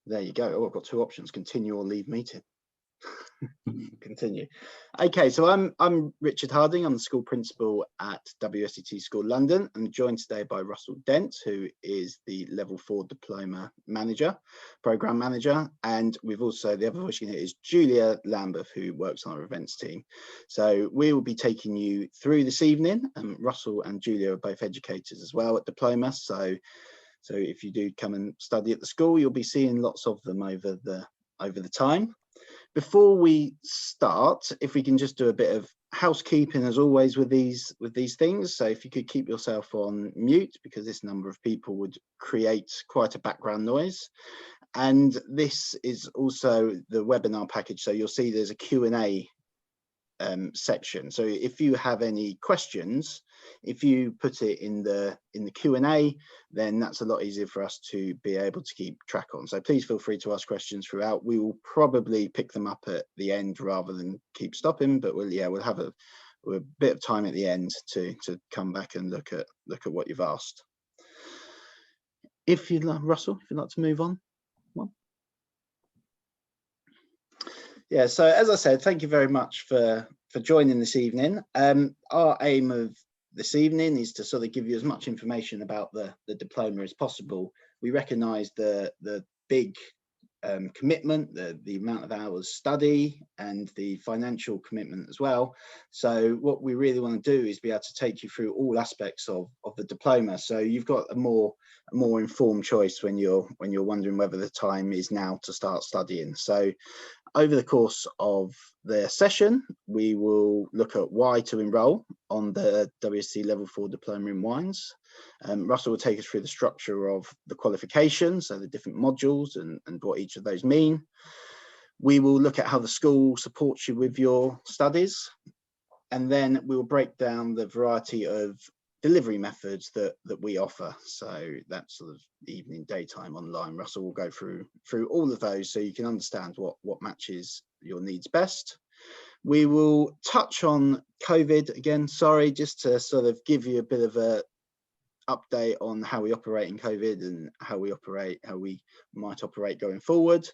There you go. Oh, I've got two options: continue or leave meeting. Continue. Okay, so I'm Richard Harding. I'm the school principal at WSET School London. I'm joined today by Russell Dent, who is the Level 4 Diploma Manager, Programme Manager, and we've also, the other voice you can hear is Julia Lambeth, who works on our events team. So we will be taking you through this evening. Russell and Julia are both educators as well at Diploma, so if you do come and study at the school, you'll be seeing lots of them over the time. Before we start, if we can just do a bit of housekeeping as always with these things. So if you could keep yourself on mute, because this number of people would create quite a background noise. And this is also the webinar package. So you'll see there's a Q&A section. So if you have any questions, if you put it in the Q&A, then that's a lot easier for us to be able to keep track on. So please feel free to ask questions throughout. We will probably pick them up at the end rather than keep stopping, but we'll have a bit of time at the end to come back and look at what you've asked. If you'd like, Russell, if you'd like to move on. Yeah, so as I said, thank you very much for joining this evening. Our aim of this evening is to sort of give you as much information about the diploma as possible. We recognise the big commitment, the amount of hours study and the financial commitment as well. So what we really want to do is be able to take you through all aspects of the diploma, so you've got a more informed choice when you're wondering whether the time is now to start studying. So over the course of the session, we will look at why to enrol on the WSET Level 4 Diploma in Wines. Russell will take us through the structure of the qualification, so the different modules and what each of those mean. We will look at how the school supports you with your studies, and then we will break down the variety of delivery methods that we offer. So that's sort of evening, daytime, online. Russell will go through all of those so you can understand what matches your needs best. We will touch on COVID again, sorry, just to sort of give you a bit of a update on how we operate in COVID and how we might operate going forward,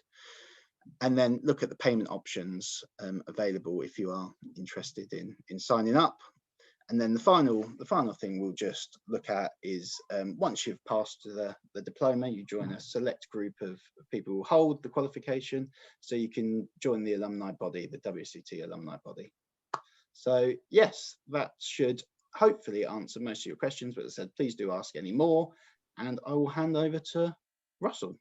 and then look at the payment options available if you are interested in signing up. And then the final thing we'll just look at is once you've passed the diploma, you join a select group of people who hold the qualification, so you can join the alumni body, the WSET Alumni body. So yes, that should hopefully answer most of your questions, but as I said, please do ask any more, and I will hand over to Russell.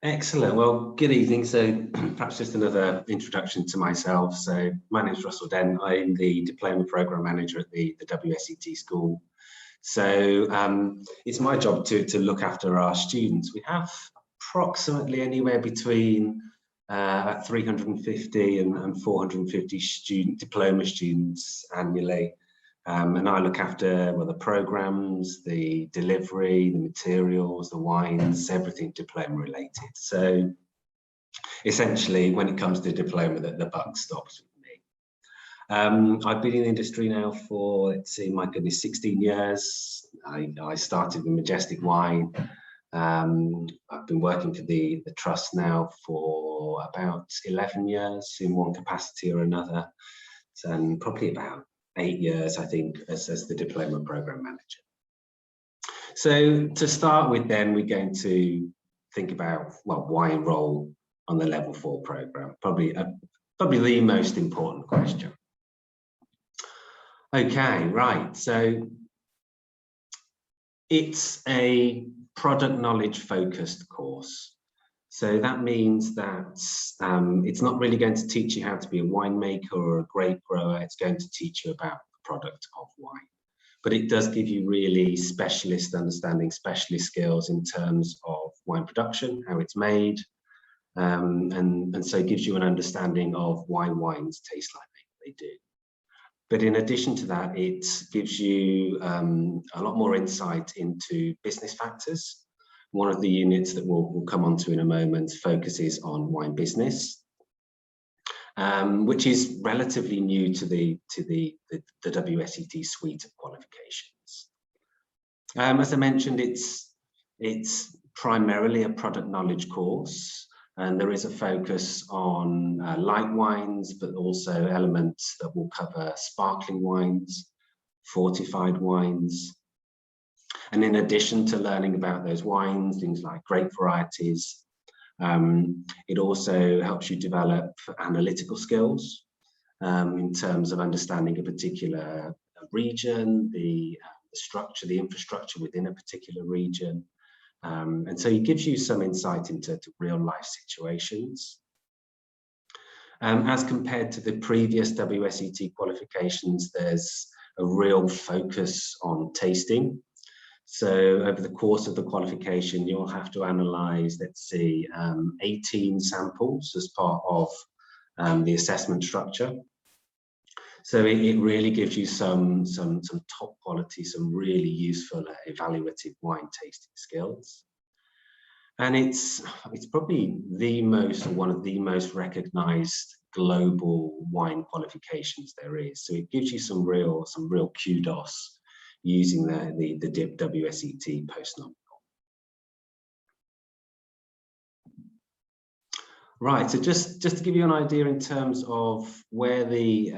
Excellent. Well, good evening. So perhaps just another introduction to myself. So my name is Russell Dent. I'm the Diploma Programme Manager at the WSET School. So it's my job to look after our students. We have approximately anywhere between 350 and 450 diploma students annually. And I look after the programs, the delivery, the materials, the wines, everything diploma related. So essentially, when it comes to diploma, the buck stops with me. I've been in the industry now for, let's see, my goodness, 16 years. I started with Majestic Wine. I've been working for the trust now for about 11 years in one capacity or another, and probably about 8 years, I think, as the Diploma Programme Manager. So to start with, then we're going to think about, well, why enrol on the Level 4 programme? Probably the most important question. Okay, right. So it's a product knowledge focused course. So that means that it's not really going to teach you how to be a winemaker or a grape grower. It's going to teach you about the product of wine. But it does give you really specialist understanding, specialist skills in terms of wine production, how it's made, and so it gives you an understanding of why wines taste like they do. But in addition to that, it gives you a lot more insight into business factors. One of the units that we'll come on to in a moment focuses on wine business, which is relatively new to the WSET suite of qualifications. As I mentioned, it's primarily a product knowledge course, and there is a focus on light wines, but also elements that will cover sparkling wines, fortified wines. And in addition to learning about those wines, things like grape varieties, it also helps you develop analytical skills in terms of understanding a particular region, the structure, the infrastructure within a particular region. And so it gives you some insight into real life situations. As compared to the previous WSET qualifications, there's a real focus on tasting. So over the course of the qualification, you'll have to analyse, let's see, 18 samples as part of the assessment structure. So it really gives you some top quality, some really useful evaluative wine tasting skills. And it's probably one of the most recognised global wine qualifications there is. So it gives you some real kudos using the DipWSET post-nominal. Right, so just to give you an idea in terms of where the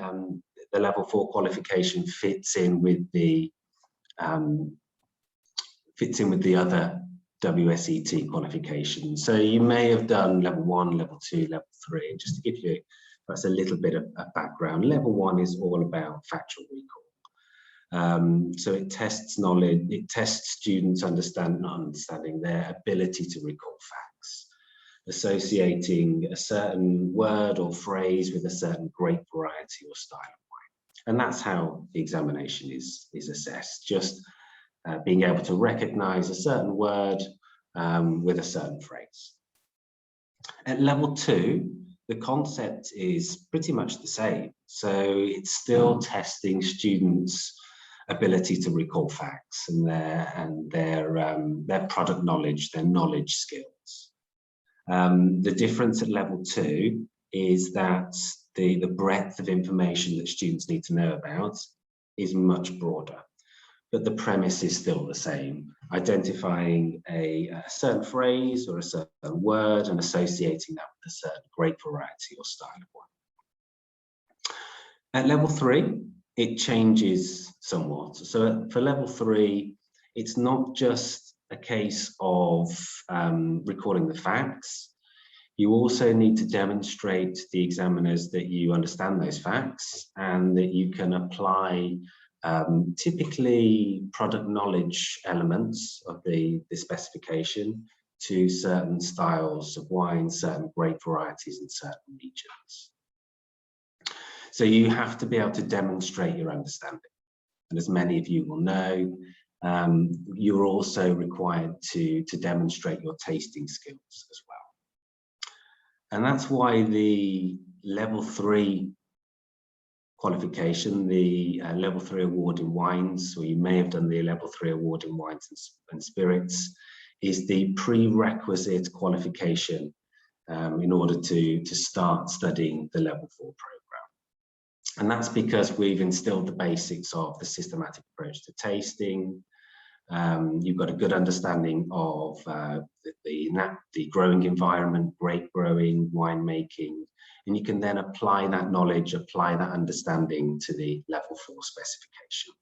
level 4 qualification fits in with the other WSET qualifications. So you may have done level 1, level 2, level 3. Just to give you perhaps a little bit of background, level 1 is all about factual recall. So it tests knowledge, it tests students' understanding their ability to recall facts, associating a certain word or phrase with a certain grape variety or style of wine. And that's how the examination is assessed, just being able to recognize a certain word with a certain phrase. At level 2, the concept is pretty much the same. So it's still testing students' ability to recall facts and their product knowledge, their knowledge skills. The difference at level 2 is that the breadth of information that students need to know about is much broader, but the premise is still the same, identifying a certain phrase or a certain word and associating that with a certain grape variety or style of wine. At level 3, it changes somewhat. So for level 3, it's not just a case of recalling the facts. You also need to demonstrate to the examiners that you understand those facts and that you can apply typically product knowledge elements of the specification to certain styles of wine, certain grape varieties and certain regions. So you have to be able to demonstrate your understanding. And as many of you will know, you're also required to demonstrate your tasting skills as well. And that's why the level 3 qualification, the level 3 award in wines, or you may have done the level 3 award in wines and spirits, is the prerequisite qualification in order to start studying the level 4 program. And that's because we've instilled the basics of the systematic approach to tasting. You've got a good understanding of the growing environment, grape growing, winemaking, and you can then apply that knowledge, apply that understanding to the level 4 specification.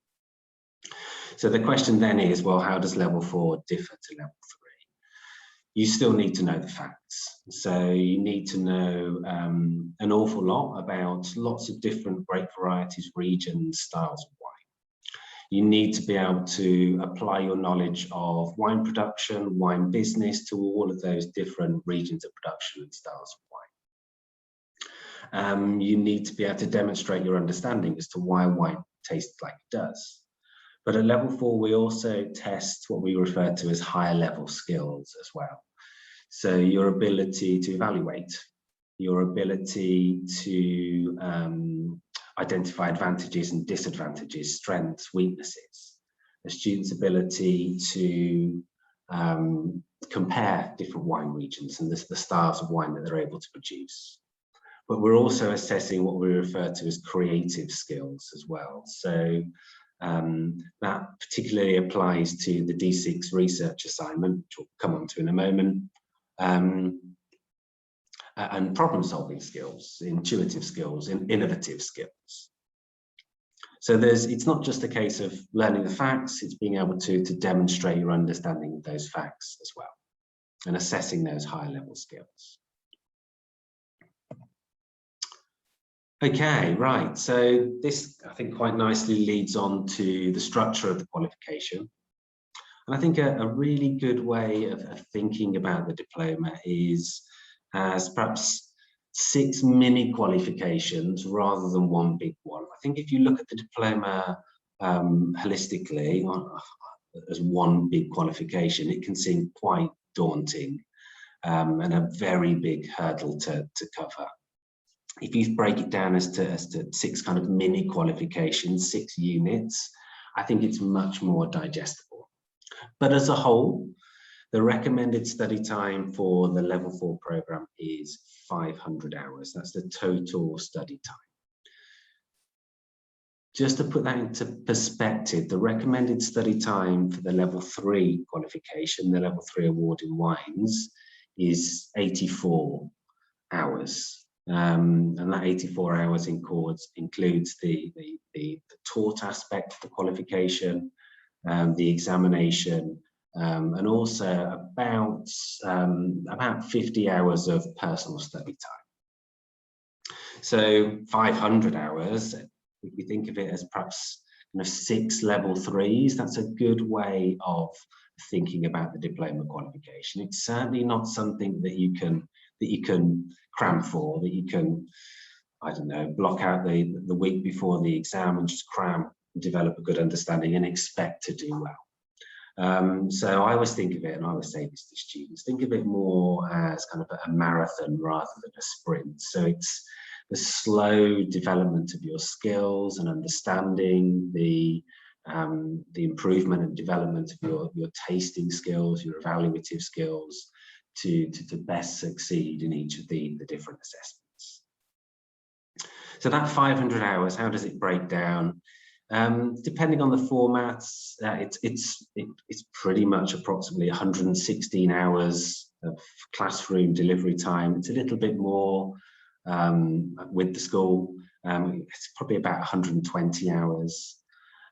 So the question then is, well, how does level 4 differ to level 3? You still need to know the facts. So you need to know an awful lot about lots of different grape varieties, regions, styles of wine. You need to be able to apply your knowledge of wine production, wine business to all of those different regions of production and styles of wine. You need to be able to demonstrate your understanding as to why wine tastes like it does. But at level 4, we also test what we refer to as higher level skills as well. So your ability to evaluate, your ability to identify advantages and disadvantages, strengths, weaknesses, a student's ability to compare different wine regions and the styles of wine that they're able to produce. But we're also assessing what we refer to as creative skills as well. So That particularly applies to the D6 research assignment, which we'll come on to in a moment, and problem-solving skills, intuitive skills, and innovative skills. So it's not just a case of learning the facts, it's being able to demonstrate your understanding of those facts as well, and assessing those high-level skills. Okay, right, so this I think quite nicely leads on to the structure of the qualification. And I think a really good way of thinking about the diploma is as perhaps 6 mini qualifications rather than one big one. I think if you look at the diploma holistically as one big qualification, it can seem quite daunting and a very big hurdle to cover. If you break it down as to 6 kind of mini qualifications, 6 units, I think it's much more digestible. But as a whole, the recommended study time for the level 4 program is 500 hours. That's the total study time. Just to put that into perspective, the recommended study time for the level 3 qualification, the level 3 award in wines, is 84 hours. And that 84 hours includes the taught aspect of the qualification, the examination, and also about 50 hours of personal study time. So 500 hours, if we think of it as perhaps 6 level 3s, that's a good way of thinking about the diploma qualification. It's certainly not something that you can cram for, that you can, I don't know, block out the week before the exam and just cram, develop a good understanding and expect to do well. So I always think of it, and I always say this to students, think of it more as kind of a marathon rather than a sprint. So it's the slow development of your skills and understanding, the improvement and development of your tasting skills, your evaluative skills, to best succeed in each of the different assessments. So that 500 hours, how does it break down? Depending on the formats, it's pretty much approximately 116 hours of classroom delivery time. It's a little bit more with the school. It's probably about 120 hours.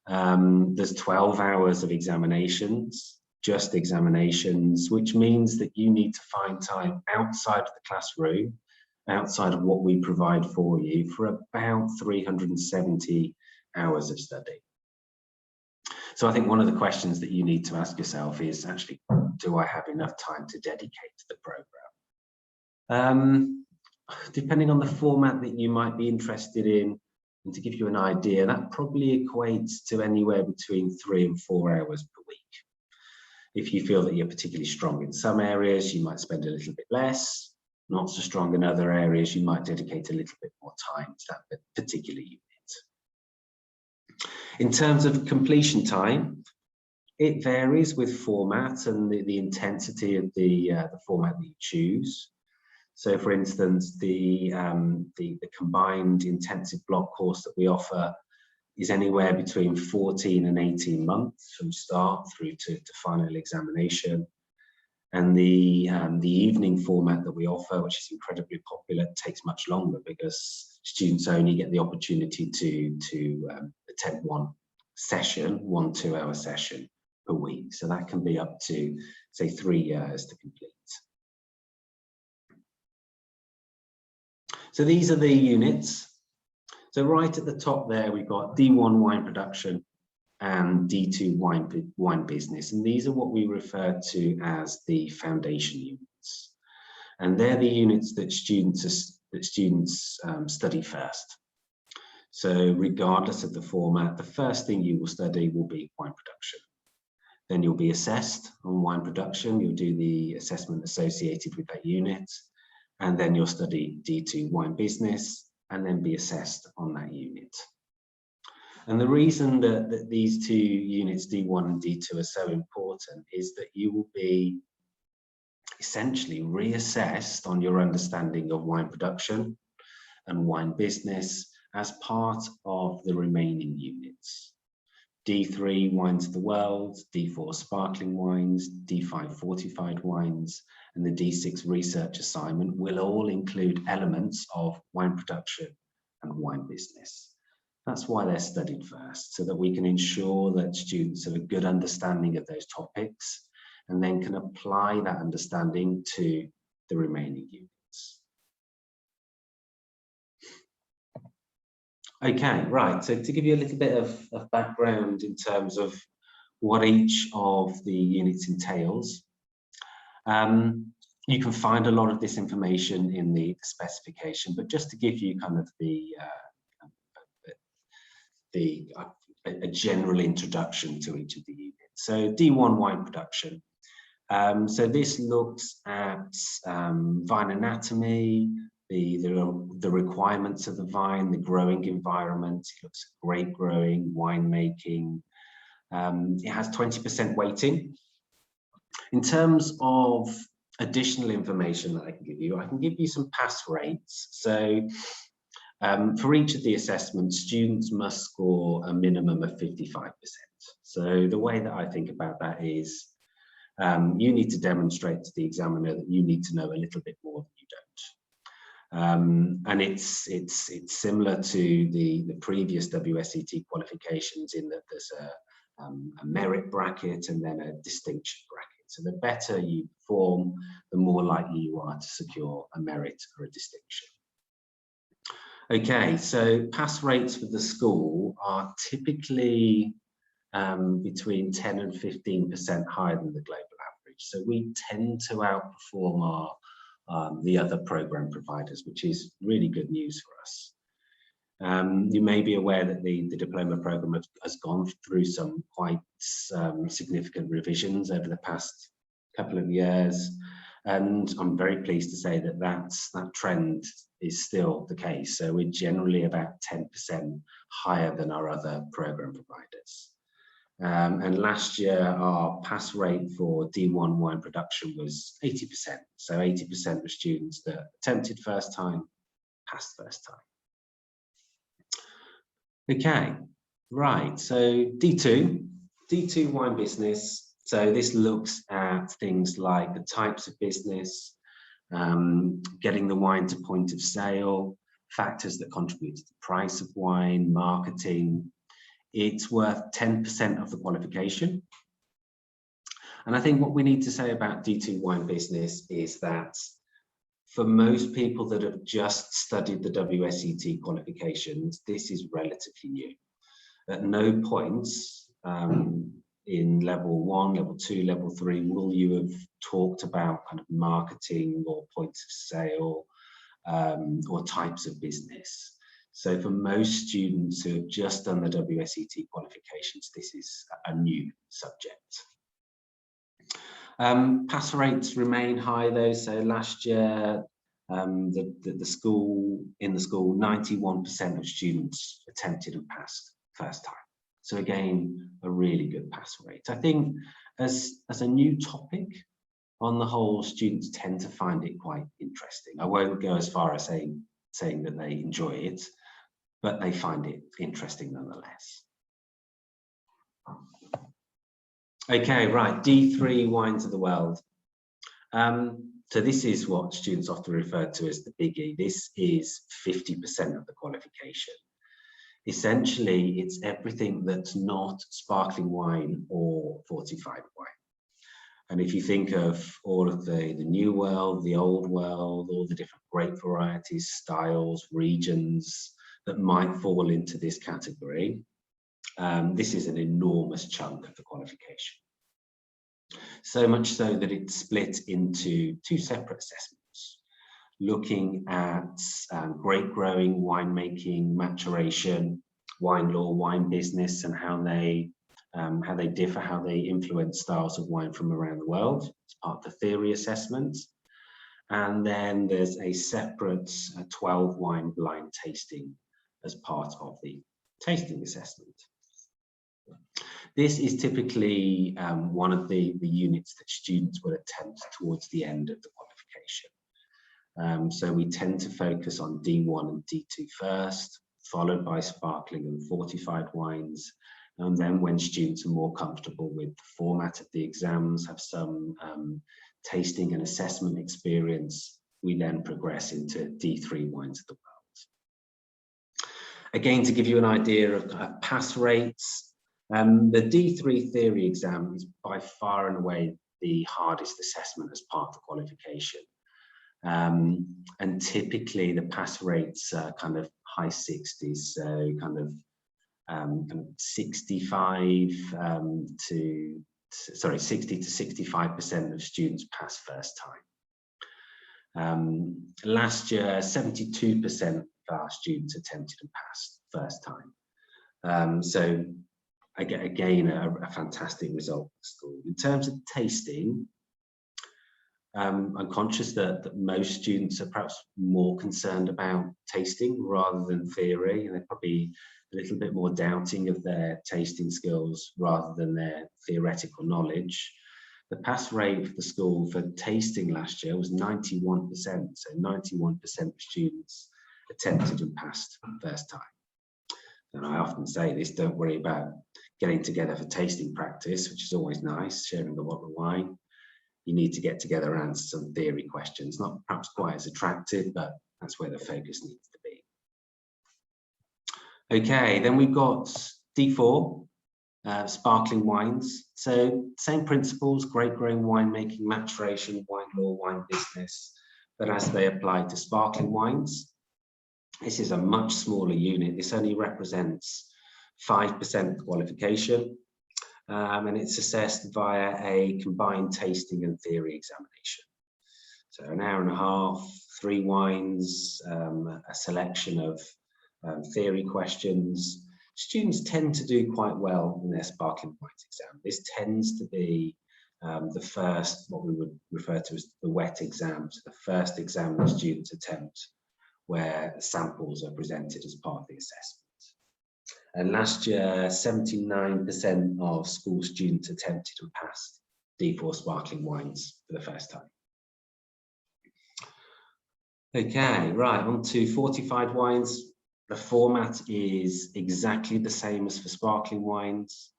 There's 12 hours of examinations, just examinations, which means that you need to find time outside of the classroom, outside of what we provide for you, for about 370 hours of study. So I think one of the questions that you need to ask yourself is actually, do I have enough time to dedicate to the program? Depending on the format that you might be interested in, and to give you an idea, that probably equates to anywhere between 3 and 4 hours per week. If you feel that you're particularly strong in some areas, you might spend a little bit less. Not so strong in other areas, you might dedicate a little bit more time to that particular unit. In terms of completion time, it varies with format and the intensity of the format that you choose. So, for instance, the combined intensive block course that we offer is anywhere between 14 and 18 months from start through to final examination. And the evening format that we offer, which is incredibly popular, takes much longer because students only get the opportunity to attend one 2-hour session per week. So that can be up to, say, 3 years to complete. So these are the units. So right at the top there, we've got D1 wine production and D2 wine business. And these are what we refer to as the foundation units. And they're the units that students study first. So regardless of the format, the first thing you will study will be wine production. Then you'll be assessed on wine production. You'll do the assessment associated with that unit. And then you'll study D2 wine business and then be assessed on that unit. And the reason that these 2 units, D1 and D2, are so important is that you will be essentially reassessed on your understanding of wine production and wine business as part of the remaining units. D3 wines of the world, D4 sparkling wines, D5 fortified wines, and the D6 research assignment will all include elements of wine production and wine business. That's why they're studied first, so that we can ensure that students have a good understanding of those topics and then can apply that understanding to the remaining units. Okay, right, so to give you a little bit of background in terms of what each of the units entails, you can find a lot of this information in the specification, but just to give you kind of a general introduction to each of the units. So D1 wine production. So this looks at vine anatomy, the requirements of the vine, the growing environment. It looks at grape growing, winemaking. It has 20% weighting. In terms of additional information that I can give you some pass rates. So for each of the assessments, students must score a minimum of 55%. So the way that I think about that is you need to demonstrate to the examiner that you need to know a little bit more than you don't. And it's similar to the previous WSET qualifications in that there's a merit bracket and then a distinction bracket. So the better you perform, the more likely you are to secure a merit or a distinction. Okay, so pass rates for the school are typically between 10 and 15% higher than the global average. So we tend to outperform the other program providers, which is really good news for us. You may be aware that the diploma program has gone through some quite significant revisions over the past couple of years, and I'm very pleased to say that that trend is still the case. So we're generally about 10% higher than our other program providers. And last year, our pass rate for D1 wine production was 80%. So 80% of students that attempted first time passed first time. Okay, right, so D2 wine business. So this looks at things like the types of business, getting the wine to point of sale, factors that contribute to the price of wine, marketing. It's worth 10% of the qualification. And I think what we need to say about D2 wine business is that for most people that have just studied the WSET qualifications, this is relatively new. At no points in level 1, level 2, level 3 will you have talked about kind of marketing or points of sale or types of business. So for most students who have just done the WSET qualifications, this is a new subject. Pass rates remain high though. So last year, the school, 91% of students attempted and passed first time. So again, a really good pass rate. I think as a new topic, on the whole, students tend to find it quite interesting. I won't go as far as saying that they enjoy it, but they find it interesting nonetheless. Okay, right, D3 wines of the world. So this is what students often refer to as the biggie. This is 50% of the qualification. Essentially, it's everything that's not sparkling wine or fortified wine. And if you think of all of the new world, the old world, all the different grape varieties, styles, regions that might fall into this category, this is an enormous chunk of the qualification. So much so that it's split into two separate assessments, looking at grape growing, winemaking, maturation, wine law, wine business, and how they differ, how they influence styles of wine from around the world as part of the theory assessment. And then there's a separate 12 wine blind tasting as part of the tasting assessment. This is typically one of the units that students will attempt towards the end of the qualification. So we tend to focus on D1 and D2 first, followed by sparkling and fortified wines, And then when students are more comfortable with the format of the exams, have some tasting and assessment experience, we then progress into D3 wines of the world. Again, to give you an idea of pass rates, the D3 theory exam is by far and away the hardest assessment as part of the qualification. And typically the pass rates are kind of high 60s, so kind of 60 to 65% of students pass first time. Last year, 72% of our students attempted and passed first time. So again, a fantastic result for the school. In terms of tasting, I'm conscious that most students are perhaps more concerned about tasting rather than theory, and they're probably a little bit more doubting of their tasting skills rather than their theoretical knowledge. The pass rate for the school for tasting last year was 91%, so 91% of students attempted and passed first time. And I often say this, don't worry about getting together for tasting practice, which is always nice, sharing a bottle of wine. You need to get together and answer some theory questions, not perhaps quite as attractive, but that's where the focus needs to be. Okay, then we've got D4, sparkling wines. So same principles, grape growing, winemaking, maturation, wine law, wine business, but as they apply to sparkling wines. This is a much smaller unit. This only represents 5% of the qualification. And it's assessed via a combined tasting and theory examination. So an hour and a half, 3 wines, a selection of theory questions. Students tend to do quite well in their sparkling wines exam. This tends to be the first, what we would refer to as the wet exam, so the first exam the students attempt where samples are presented as part of the assessment. And last year, 79% of school students attempted and passed D4 sparkling wines for the first time. Okay, right, on to fortified wines. The format is exactly the same as for sparkling wines.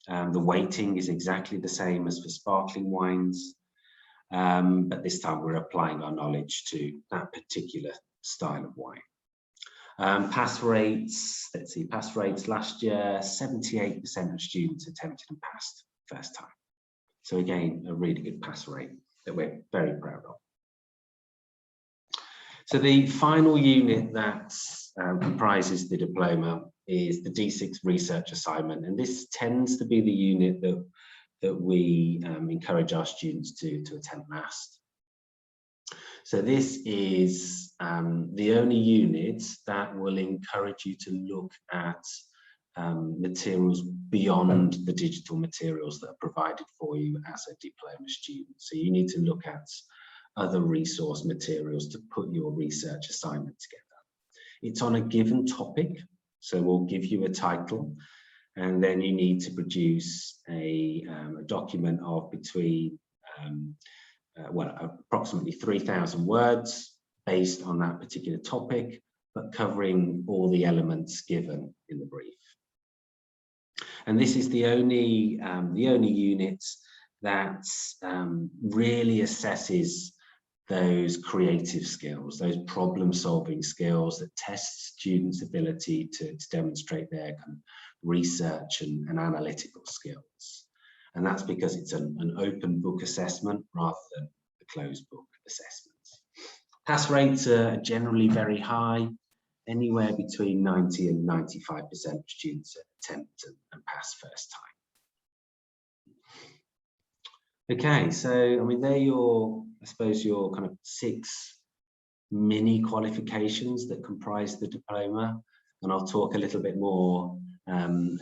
The weighting is exactly the same as for sparkling wines. But this time we're applying our knowledge to that particular style of wine. Pass rates, let's see, pass rates last year, 78% of students attempted and passed first time. So again, a really good pass rate that we're very proud of. So the final unit that comprises the diploma is the D6 research assignment. And this tends to be the unit that we encourage our students to attempt last. So this is the only unit that will encourage you to look at materials beyond the digital materials that are provided for you as a diploma student. So you need to look at other resource materials to put your research assignment together. It's on a given topic, so we'll give you a title, and then you need to produce a document of between approximately 3,000 words based on that particular topic, but covering all the elements given in the brief. And this is the only unit that really assesses those creative skills, those problem-solving skills that test students' ability to demonstrate their kind of research and analytical skills. And that's because it's an open book assessment rather than a closed book assessments. Pass rates are generally very high, anywhere between 90 and 95% of students attempt and pass first time. Okay, so I mean, they're your, I suppose, your kind of 6 mini qualifications that comprise the diploma, and I'll talk a little bit more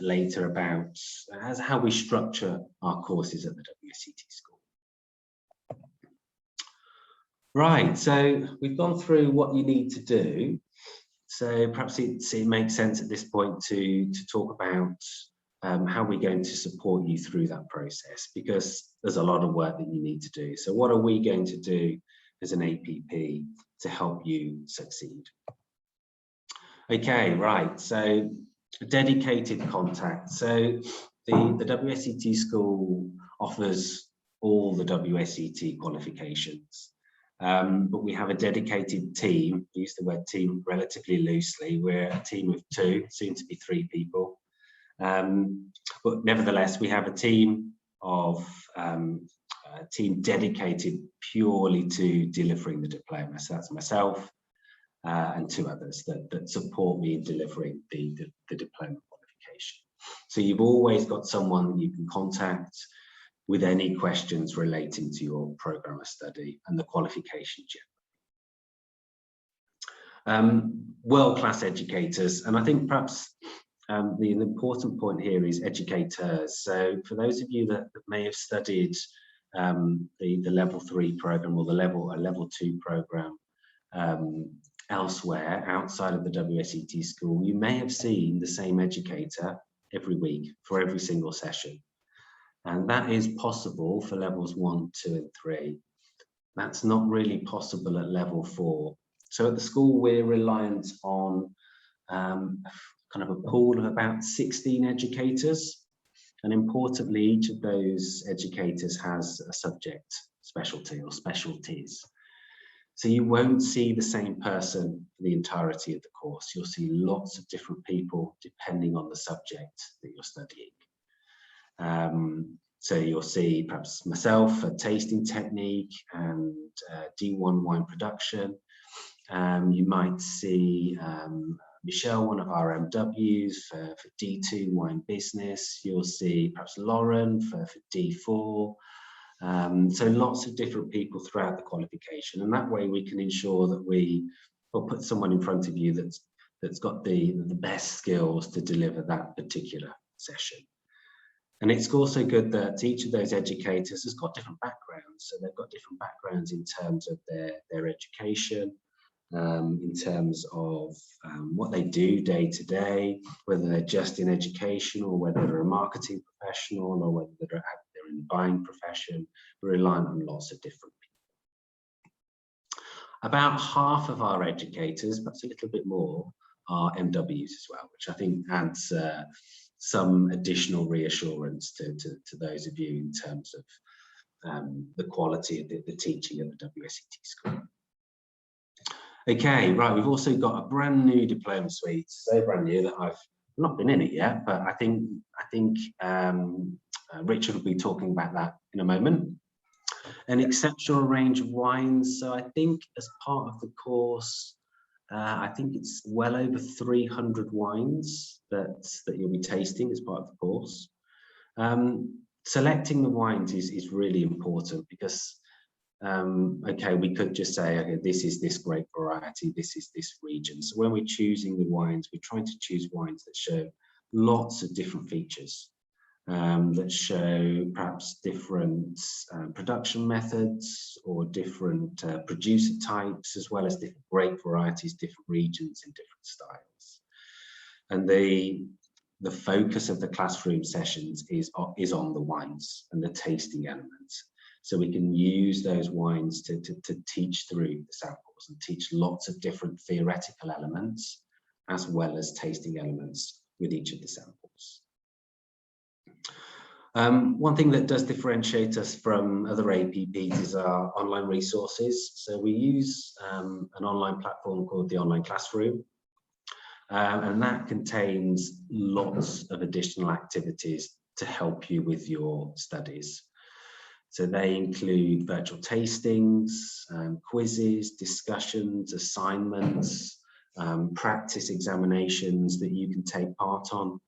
later about how we structure our courses at the WSET school. Right, so we've gone through what you need to do. So perhaps it makes sense at this point to talk about how we're going to support you through that process, because there's a lot of work that you need to do. So what are we going to do as an APP to help you succeed? Okay, right, so dedicated contact. So the WSET school offers all the WSET qualifications, but we have a dedicated team. We use the word team relatively loosely. We're a team of 2, soon to be 3 people. But nevertheless, we have a team of a team dedicated purely to delivering the diploma. So that's myself and 2 others that support me in delivering the diploma qualification. So you've always got someone you can contact with any questions relating to your program of study and the qualification generally. World-class educators, and I think perhaps the important point here is educators. So for those of you that may have studied the level 3 program or the level 2 program elsewhere outside of the WSET school, you may have seen the same educator every week for every single session. And that is possible for levels 1, 2, and 3. That's not really possible at level 4. So at the school, we're reliant on kind of a pool of about 16 educators. And importantly, each of those educators has a subject specialty or specialties. So you won't see the same person for the entirety of the course. You'll see lots of different people depending on the subject that you're studying. So you'll see perhaps myself for tasting technique and D1 wine production. You might see Michelle, one of our MWs for D2 wine business. You'll see perhaps Lauren for D4. So lots of different people throughout the qualification, and that way we can ensure that we will put someone in front of you that's got the best skills to deliver that particular session. And it's also good that each of those educators has got different backgrounds. So they've got different backgrounds in terms of their education, in terms of what they do day to day, whether they're just in education or whether they're a marketing professional or whether they're in the buying profession. We're reliant on lots of different people. About half of our educators, perhaps a little bit more, are MWs as well, which I think adds some additional reassurance to those of you in terms of the quality of the teaching at the WSET school. Okay, right, we've also got a brand new Diploma Suite, so brand new that I've not been in it yet, but I think Richard will be talking about that in a moment. An exceptional range of wines. So I think as part of the course, I think it's well over 300 wines that you'll be tasting as part of the course. Selecting the wines is really important because, okay, we could just say, okay, this is this great variety, this is this region. So when we're choosing the wines, we're trying to choose wines that show lots of different features, that show perhaps different production methods or different producer types, as well as different grape varieties, different regions and different styles. And the focus of the classroom sessions is on the wines and the tasting elements. So we can use those wines to teach through the samples and teach lots of different theoretical elements as well as tasting elements with each of the samples. One thing that does differentiate us from other APPs is our online resources. So we use an online platform called the Online Classroom, and that contains lots of additional activities to help you with your studies. So they include virtual tastings, quizzes, discussions, assignments, practice examinations that you can take part on.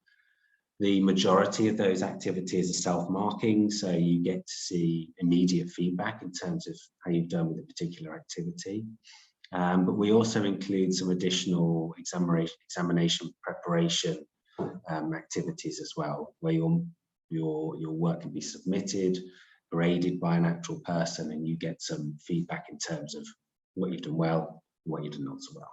The majority of those activities are self-marking, so you get to see immediate feedback in terms of how you've done with a particular activity. But we also include some additional examination preparation activities as well, where your work can be submitted, graded by an actual person, and you get some feedback in terms of what you've done well and what you've done not so well.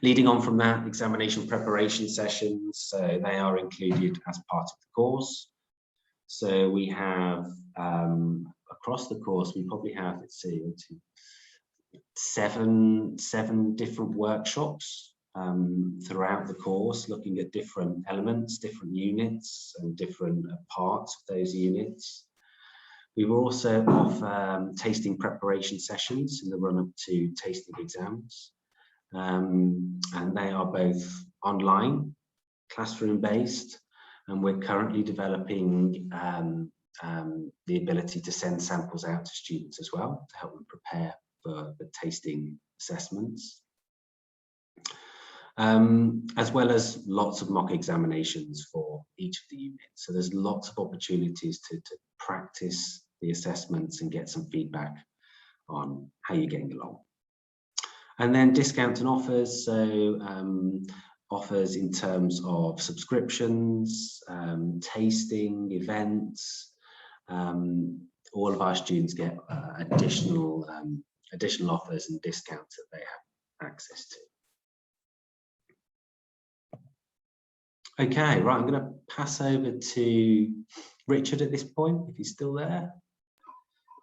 Leading on from that, examination preparation sessions, so they are included as part of the course. So we have, across the course, we probably have, let's see, seven different workshops throughout the course, looking at different elements, different units, and different parts of those units. We will also offer tasting preparation sessions in the run-up to tasting exams, and they are both online, classroom-based, and we're currently developing the ability to send samples out to students as well to help them prepare for the tasting assessments. As well as lots of mock examinations for each of the units. So there's lots of opportunities to practice the assessments and get some feedback on how you're getting along. And then discounts and offers, so offers in terms of subscriptions, tasting, events. All of our students get additional offers and discounts that they have access to. Okay, right, I'm going to pass over to Richard at this point, if he's still there.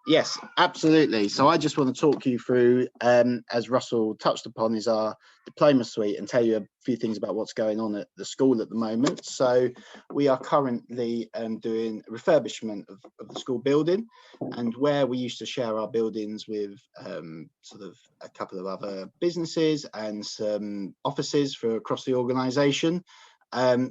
Yes, absolutely. So I just want to talk you through, as Russell touched upon, is our Diploma Suite and tell you a few things about what's going on at the school at the moment. So we are currently doing a refurbishment of the school building, and where we used to share our buildings with sort of a couple of other businesses and some offices for across the organisation.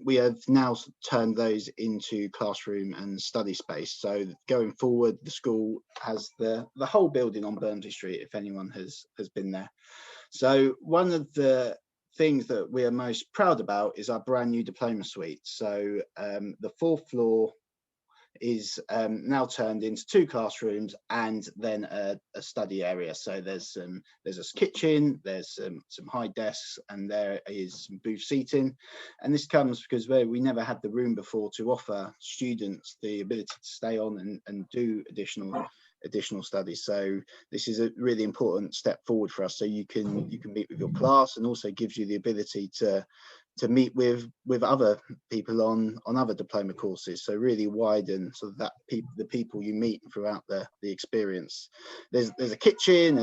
We have now turned those into classroom and study space. So going forward, the school has the whole building on Bermondsey Street, if anyone has been there. So one of the things that we are most proud about is our brand new Diploma Suite. So the 4th floor is now turned into 2 classrooms and then a study area. So there's a kitchen, there's some high desks, and there is some booth seating. And this comes because we never had the room before to offer students the ability to stay on and do additional studies. So this is a really important step forward for us. So you can meet with your class, and also gives you the ability to meet with other people on other diploma courses. So really widen sort of the people you meet throughout the experience. There's a kitchen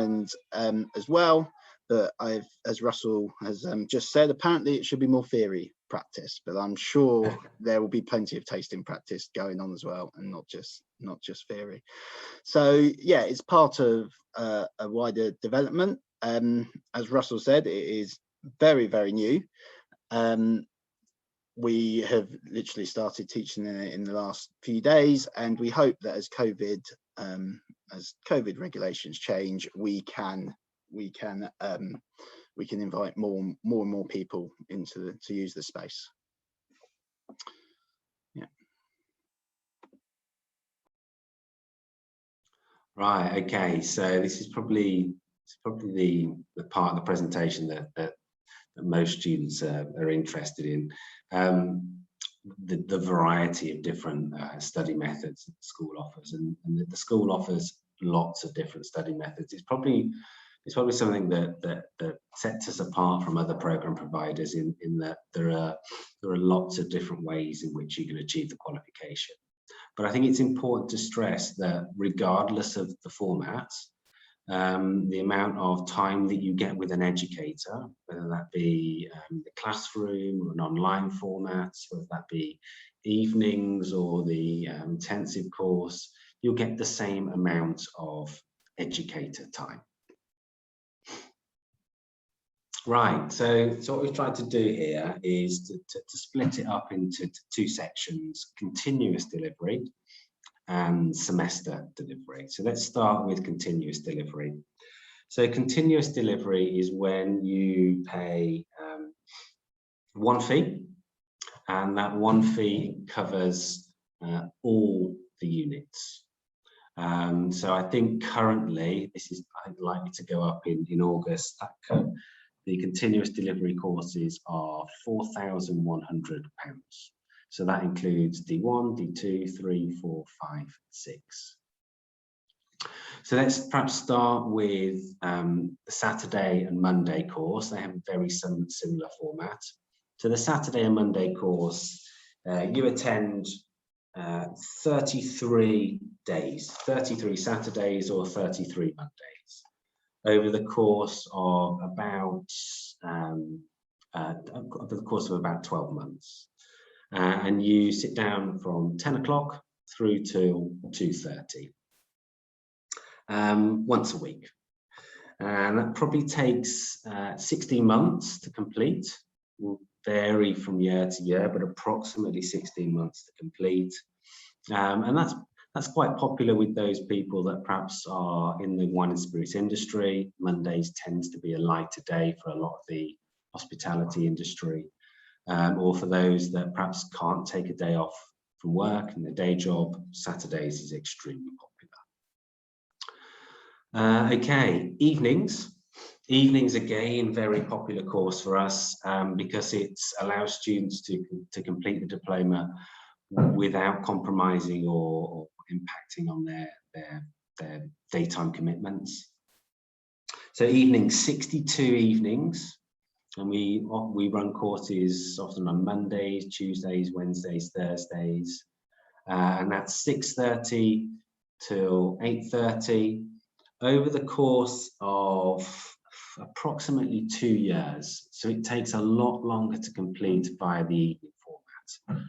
and as well, but as Russell has just said, apparently it should be more theory practice, but I'm sure there will be plenty of tasting practice going on as well, and not just theory. So yeah, it's part of a wider development. As Russell said, it is very, very new. We have literally started teaching in the last few days, and we hope that as COVID regulations change, we can invite more and more people to use the space. Yeah. Right. Okay. So this is probably the part of the presentation that most students are interested in. The variety of different study methods that the school offers, and the school offers lots of different study methods. It's probably something that sets us apart from other program providers in that there are lots of different ways in which you can achieve the qualification. But I think it's important to stress that regardless of the format, the amount of time that you get with an educator, whether that be the classroom or an online format, whether that be evenings or the intensive course, you'll get the same amount of educator time. Right, so what we've tried to do here is to split it up into 2 sections: continuous delivery and semester delivery. So let's start with continuous delivery. So continuous delivery is when you pay one fee, and that one fee covers all the units. So I think currently, this is likely to go up in August. The continuous delivery courses are £4,100. So that includes D1, D2, 3, 4, 5, 6. So let's perhaps start with the Saturday and Monday course. They have a very similar format. So the Saturday and Monday course, you attend 33 days, 33 Saturdays or 33 Mondays, over the course of about over the course of about 12 months. And you sit down from 10 o'clock through till 2:30 once a week. And that probably takes 16 months to complete. Will vary from year to year, but approximately 16 months to complete. And that's quite popular with those people that perhaps are in the wine and spirits industry. Mondays tends to be a lighter day for a lot of the hospitality industry, or for those that perhaps can't take a day off from work and their day job, Saturdays is extremely popular. Okay, evenings. Evenings, again, very popular course for us because it allows students to complete the diploma without compromising or impacting on their daytime commitments. So evenings, 62 evenings, and we run courses often on Mondays, Tuesdays, Wednesdays, Thursdays, and that's 6:30 till 8:30 over the course of approximately 2 years. So it takes a lot longer to complete via the evening format.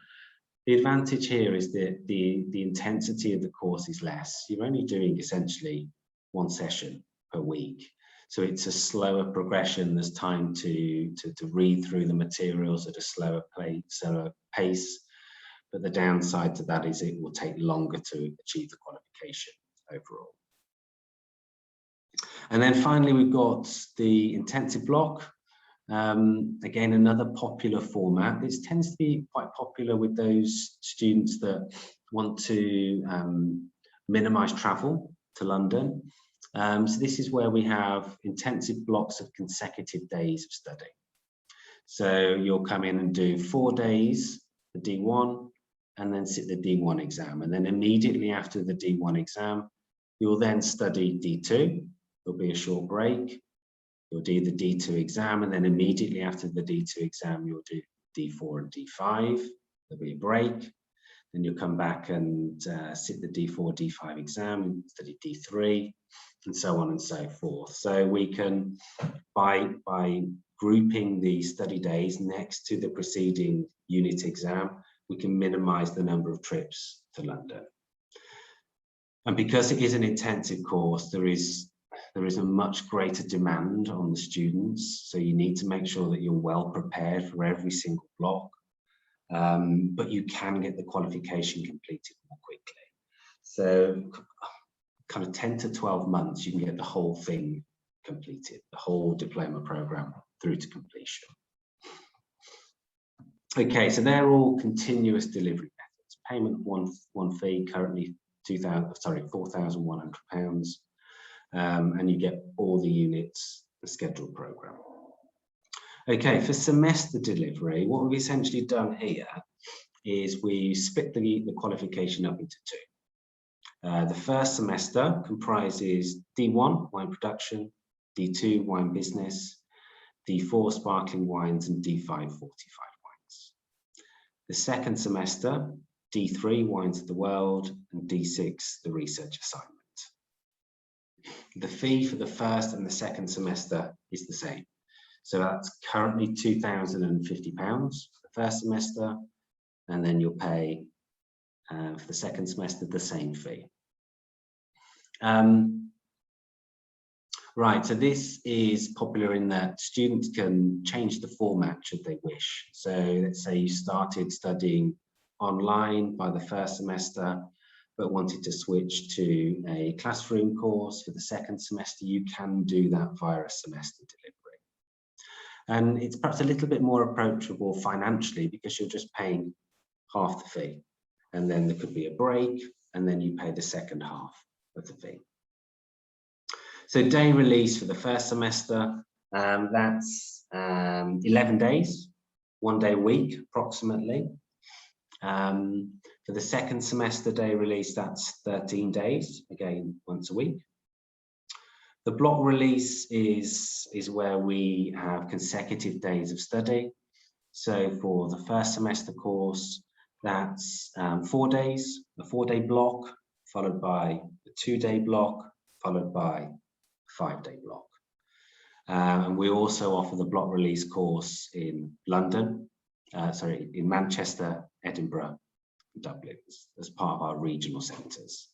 The advantage here is that the intensity of the course is less. You're only doing essentially one session per week. So it's a slower progression. There's time to read through the materials at a slower pace. But the downside to that is it will take longer to achieve the qualification overall. And then finally, we've got the intensive block. Again, another popular format. This tends to be quite popular with those students that want to minimize travel to London. So this is where we have intensive blocks of consecutive days of study. So you'll come in and do 4 days, the D1, and then sit the D1 exam. And then immediately after the D1 exam, you'll then study D2. There'll be a short break. You'll do the D2 exam, and then immediately after the D2 exam, you'll do D4 and D5. There'll be a break. Then you'll come back and sit the D4, D5 exam, study D3, and so on and so forth. So we can, by grouping the study days next to the preceding unit exam, we can minimize the number of trips to London. And because it is an intensive course, there is a much greater demand on the students. So you need to make sure that you're well prepared for every single block. But you can get the qualification completed more quickly. So kind of 10 to 12 months, you can get the whole thing completed, the whole diploma program through to completion. Okay, so they're all continuous delivery methods. Payment of one fee, currently £4,100, and you get all the units, the scheduled program. Okay, for semester delivery, what we've essentially done here is we split the qualification up into two. The first semester comprises D1, wine production, D2, wine business, D4, sparkling wines, and D5, fortified wines. The second semester, D3, wines of the world, and D6, the research assignment. The fee for the first and the second semester is the same. So that's currently £2,050 for the first semester, and then you'll pay for the second semester the same fee. Right, so this is popular in that students can change the format should they wish. So let's say you started studying online by the first semester, but wanted to switch to a classroom course for the second semester, you can do that via a semester delivery. And it's perhaps a little bit more approachable financially because you're just paying half the fee. And then there could be a break, and then you pay the second half of the fee. So day release for the first semester, that's 11 days, 1 day a week approximately. For the second semester day release, that's 13 days, again, once a week. The block release is where we have consecutive days of study. So for the first semester course, that's 4 days, a 4-day block, followed by a 2-day block, followed by a 5-day block. And we also offer the block release course in in Manchester, Edinburgh, and Dublin as part of our regional centres.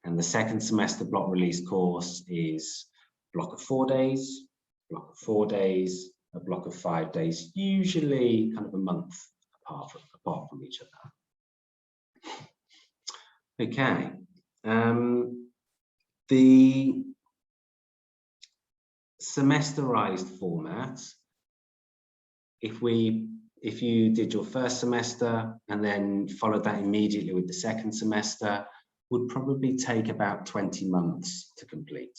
And the second semester block release course is a block of 4 days, a block of 4 days, a block of 5 days, usually kind of a month apart from each other. Okay, the semesterized format, if you did your first semester and then followed that immediately with the second semester, would probably take about 20 months to complete,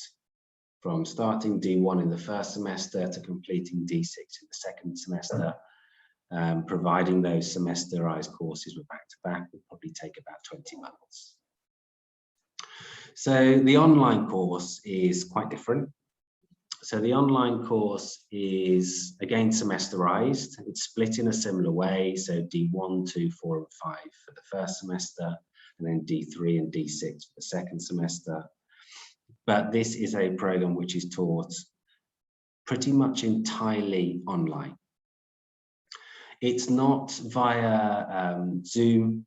from starting D1 in the first semester to completing D6 in the second semester. Providing those semesterized courses were back-to-back would probably take about 20 months. So the online course is quite different. So the online course is, again, semesterized. It's split in a similar way. So D1, 2, 4, and 5 for the first semester, and then D3 and D6 for the second semester. But this is a program which is taught pretty much entirely online. It's not via Zoom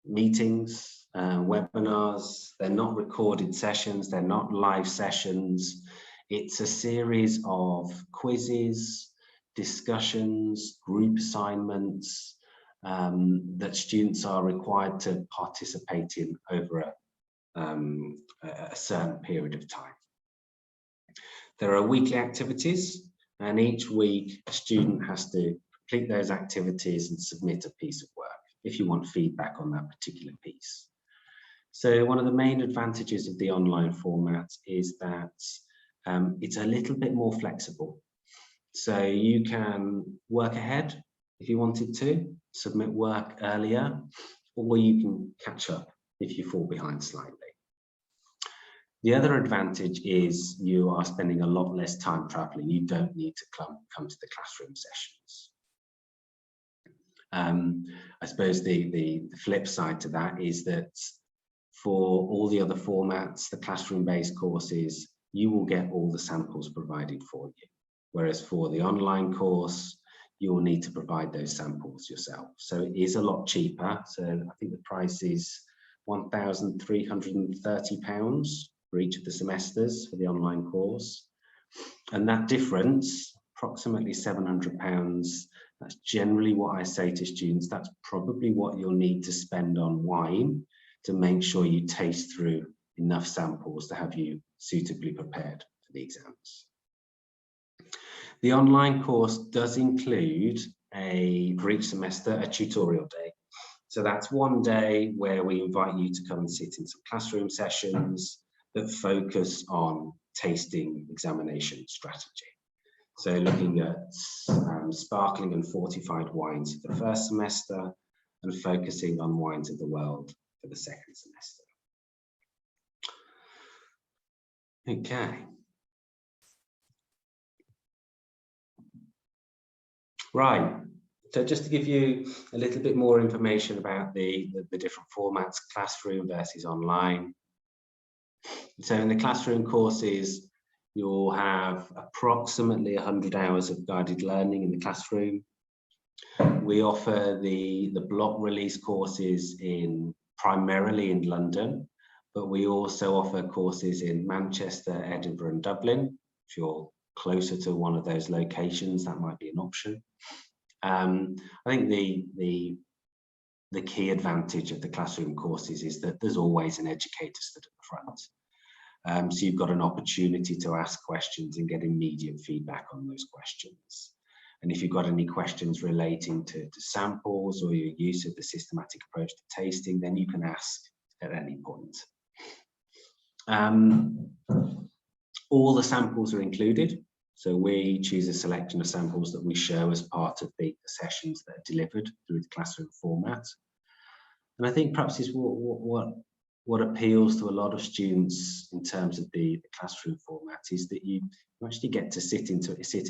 meetings, webinars. They're not recorded sessions. They're not live sessions. It's a series of quizzes, discussions, group assignments that students are required to participate in over a certain period of time. There are weekly activities, and each week a student has to complete those activities and submit a piece of work if you want feedback on that particular piece. So one of the main advantages of the online format is that it's a little bit more flexible. So you can work ahead if you wanted to, submit work earlier, or you can catch up if you fall behind slightly. The other advantage is you are spending a lot less time traveling. You don't need to come to the classroom sessions. I suppose the flip side to that is that for all the other formats, the classroom-based courses, you will get all the samples provided for you. Whereas for the online course, you will need to provide those samples yourself. So it is a lot cheaper. So I think the price is £1,330 for each of the semesters for the online course. And that difference, approximately £700, that's generally what I say to students. That's probably what you'll need to spend on wine to make sure you taste through enough samples to have you suitably prepared for the exams. The online course does include for each semester, a tutorial day. So that's one day where we invite you to come and sit in some classroom sessions that focus on tasting examination strategy. So looking at sparkling and fortified wines for the first semester and focusing on wines of the world for the second semester. Okay. Right. So just to give you a little bit more information about the different formats, classroom versus online. So in the classroom courses, you'll have approximately 100 hours of guided learning in the classroom. We offer the block release courses primarily in London, but we also offer courses in Manchester, Edinburgh, and Dublin. If you're closer to one of those locations, that might be an option. I think the key advantage of the classroom courses is that there's always an educator stood at the front. So you've got an opportunity to ask questions and get immediate feedback on those questions. And if you've got any questions relating to samples or your use of the systematic approach to tasting, then you can ask at any point. All the samples are included. So we choose a selection of samples that we show as part of the sessions that are delivered through the classroom format. And I think perhaps is what appeals to a lot of students in terms of the classroom format is that you actually get to sit in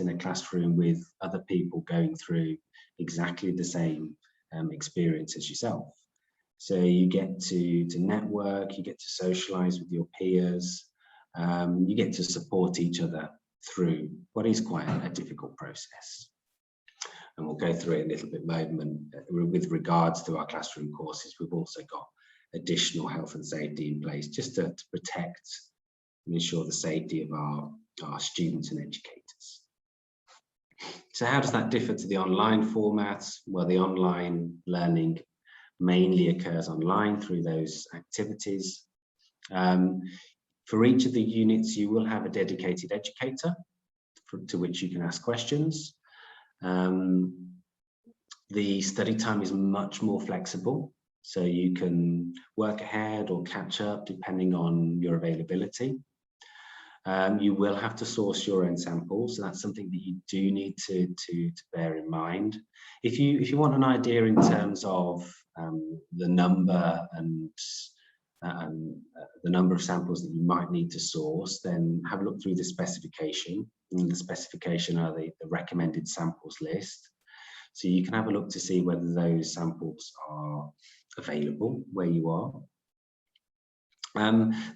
a classroom with other people going through exactly the same experience as yourself. So you get to network, you get to socialize with your peers, you get to support each other through what is quite a difficult process. And we'll go through it in a little bit moment. With regards to our classroom courses, we've also got additional health and safety in place just to protect and ensure the safety of our students and educators. So how does that differ to the online format? Well, the online learning mainly occurs online through those activities. For each of the units, you will have a dedicated educator to which you can ask questions. The study time is much more flexible, so you can work ahead or catch up depending on your availability. You will have to source your own samples, so that's something that you do need to bear in mind. If you want an idea in terms of the number and the number of samples that you might need to source, then have a look through the specification. And the specification are the recommended samples list. So you can have a look to see whether those samples are available where you are.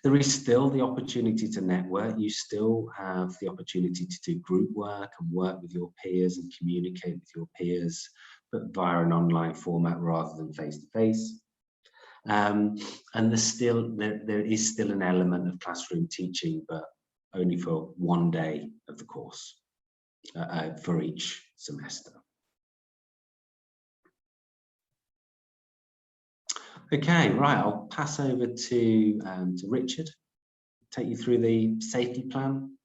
There is still the opportunity to network. You still have the opportunity to do group work and work with your peers and communicate with your peers, but via an online format rather than face-to-face. And there is still an element of classroom teaching, but only for one day of the course for each semester. Okay, right, I'll pass over to Richard, take you through the safety plan.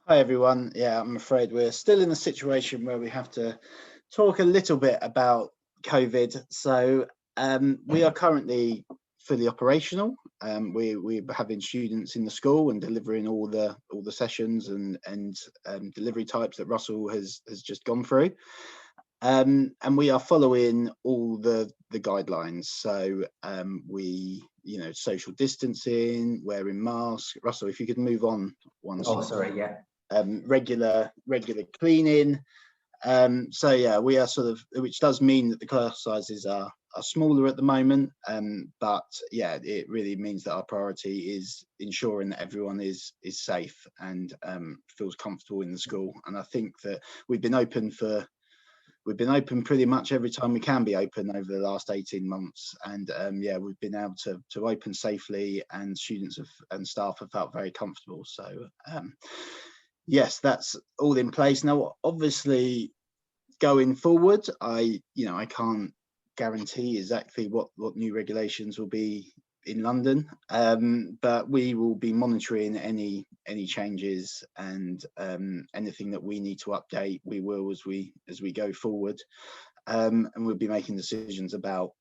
Hi everyone. Yeah, I'm afraid we're still in a situation where we have to talk a little bit about COVID. So we are currently fully operational. We're having students in the school and delivering all the sessions and delivery types that Russell has just gone through. And we are following all the guidelines. So we, social distancing, wearing masks. Russell, if you could move on one slide. Oh, sorry, yeah. Regular cleaning. So yeah, we are which does mean that the class sizes are smaller at the moment. But yeah, it really means that our priority is ensuring that everyone is safe and feels comfortable in the school. And I think that we've been open pretty much every time we can be open over the last 18 months. And yeah, we've been able to open safely, and students and staff have felt very comfortable. So yes, that's all in place. Now, obviously, going forward, I can't guarantee exactly what new regulations will be in London, but we will be monitoring any changes, and anything that we need to update, we will as we go forward, and we'll be making decisions about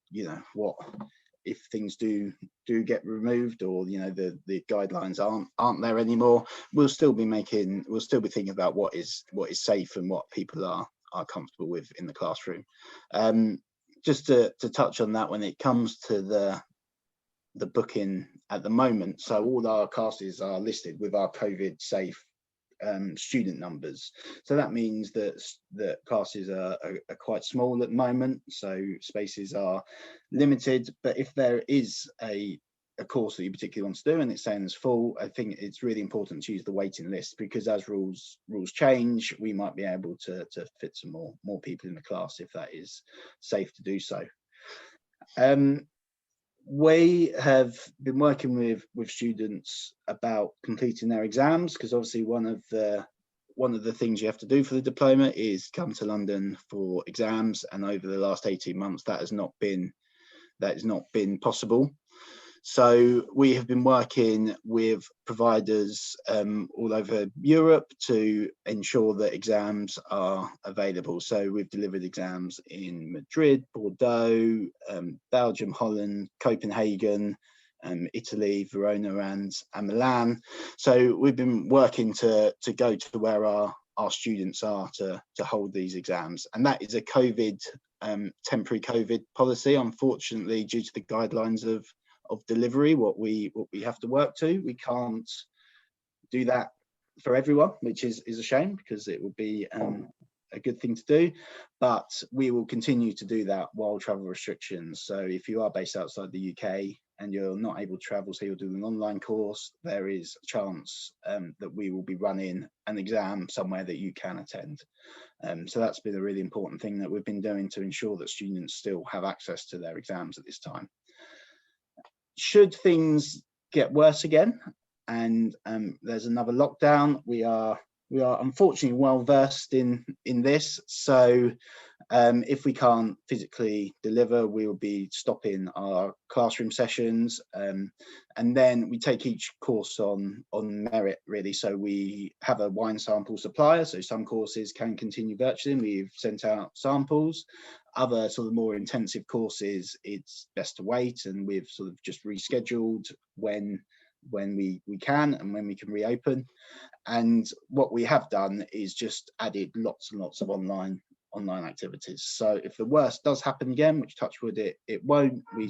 what if things do get removed, or the guidelines aren't there anymore. We'll still be thinking about what is safe and what people are comfortable with in the classroom. Just to touch on that, when it comes to the booking at the moment, so all our classes are listed with our COVID safe student numbers. So that means that classes are quite small at the moment, so spaces are limited. But if there is a course that you particularly want to do and it's saying it's full, I think it's really important to use the waiting list, because as rules change, we might be able to fit some more people in the class if that is safe to do so. We have been working with students about completing their exams, because obviously one of the things you have to do for the diploma is come to London for exams, and over the last 18 months that has not been possible. So we have been working with providers all over Europe to ensure that exams are available. So we've delivered exams in Madrid, Bordeaux, Belgium, Holland, Copenhagen, Italy, Verona and Milan. So we've been working to go to where our students are to hold these exams. And that is a temporary COVID policy. Unfortunately, due to the guidelines of delivery, what we have to work to, we can't do that for everyone, which is a shame, because it would be a good thing to do, but we will continue to do that while travel restrictions. So if you are based outside the UK and you're not able to travel, so you're doing an online course, there is a chance that we will be running an exam somewhere that you can attend. So that's been a really important thing that we've been doing to ensure that students still have access to their exams at this time. Should things get worse again and there's another lockdown, we are unfortunately well versed in this. So if we can't physically deliver, we will be stopping our classroom sessions, and then we take each course on merit, really. So we have a wine sample supplier, so some courses can continue virtually, and we've sent out samples. Other sort of more intensive courses, it's best to wait, and we've sort of just rescheduled when we can and when we can reopen. And what we have done is just added lots and lots of online activities. So if the worst does happen again, which touch wood it won't, we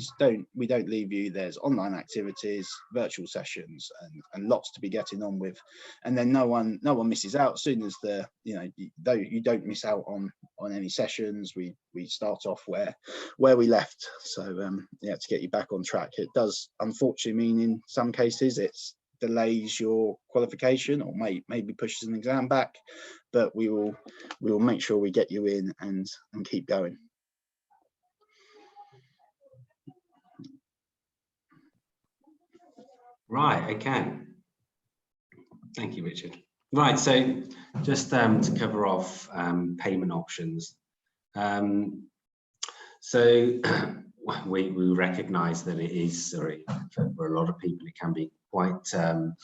don't leave you. There's online activities, virtual sessions, and lots to be getting on with. And then no one misses out. As soon as you don't miss out on any sessions, we start off where we left. So yeah, to get you back on track. It does unfortunately mean in some cases it's delays your qualification or maybe pushes an exam back, but we will make sure we get you in and keep going. Right, okay. Thank you, Richard. Right, so just to cover off payment options. So we recognise that it is, for a lot of people, it can be quite a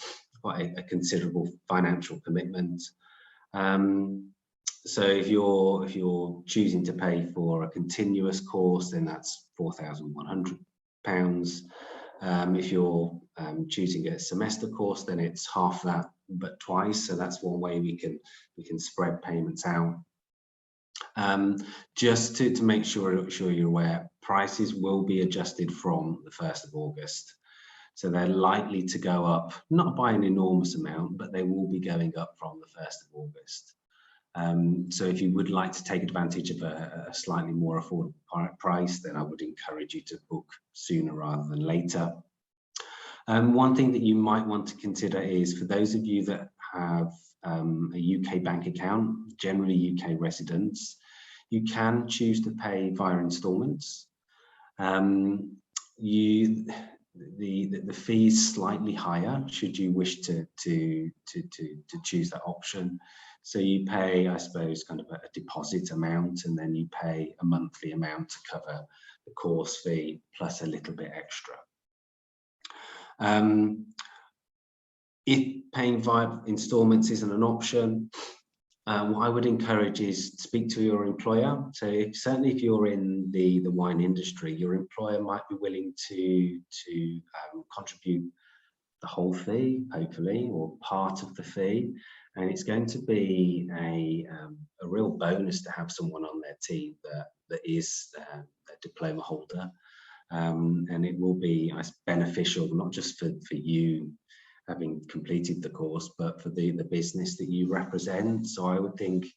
considerable financial commitment. So if you're choosing to pay for a continuous course, then that's £4,100. If you're choosing a semester course, then it's half that but twice. So that's one way we can spread payments out. Just to make sure you're aware, prices will be adjusted from the 1st of August. So they're likely to go up, not by an enormous amount, but they will be going up from the 1st of August. So if you would like to take advantage of a slightly more affordable price, then I would encourage you to book sooner rather than later. One thing that you might want to consider is, for those of you that have a UK bank account, generally UK residents, you can choose to pay via instalments. The fee is slightly higher should you wish to choose that option. So you pay, I suppose, kind of a deposit amount, and then you pay a monthly amount to cover the course fee plus a little bit extra. If paying via instalments isn't an option, what I would encourage is to speak to your employer. So certainly if you're in the wine industry, your employer might be willing to contribute the whole fee, hopefully, or part of the fee. And it's going to be a real bonus to have someone on their team that is a diploma holder. And it will be beneficial, not just for you having completed the course, but for the business that you represent. So I would think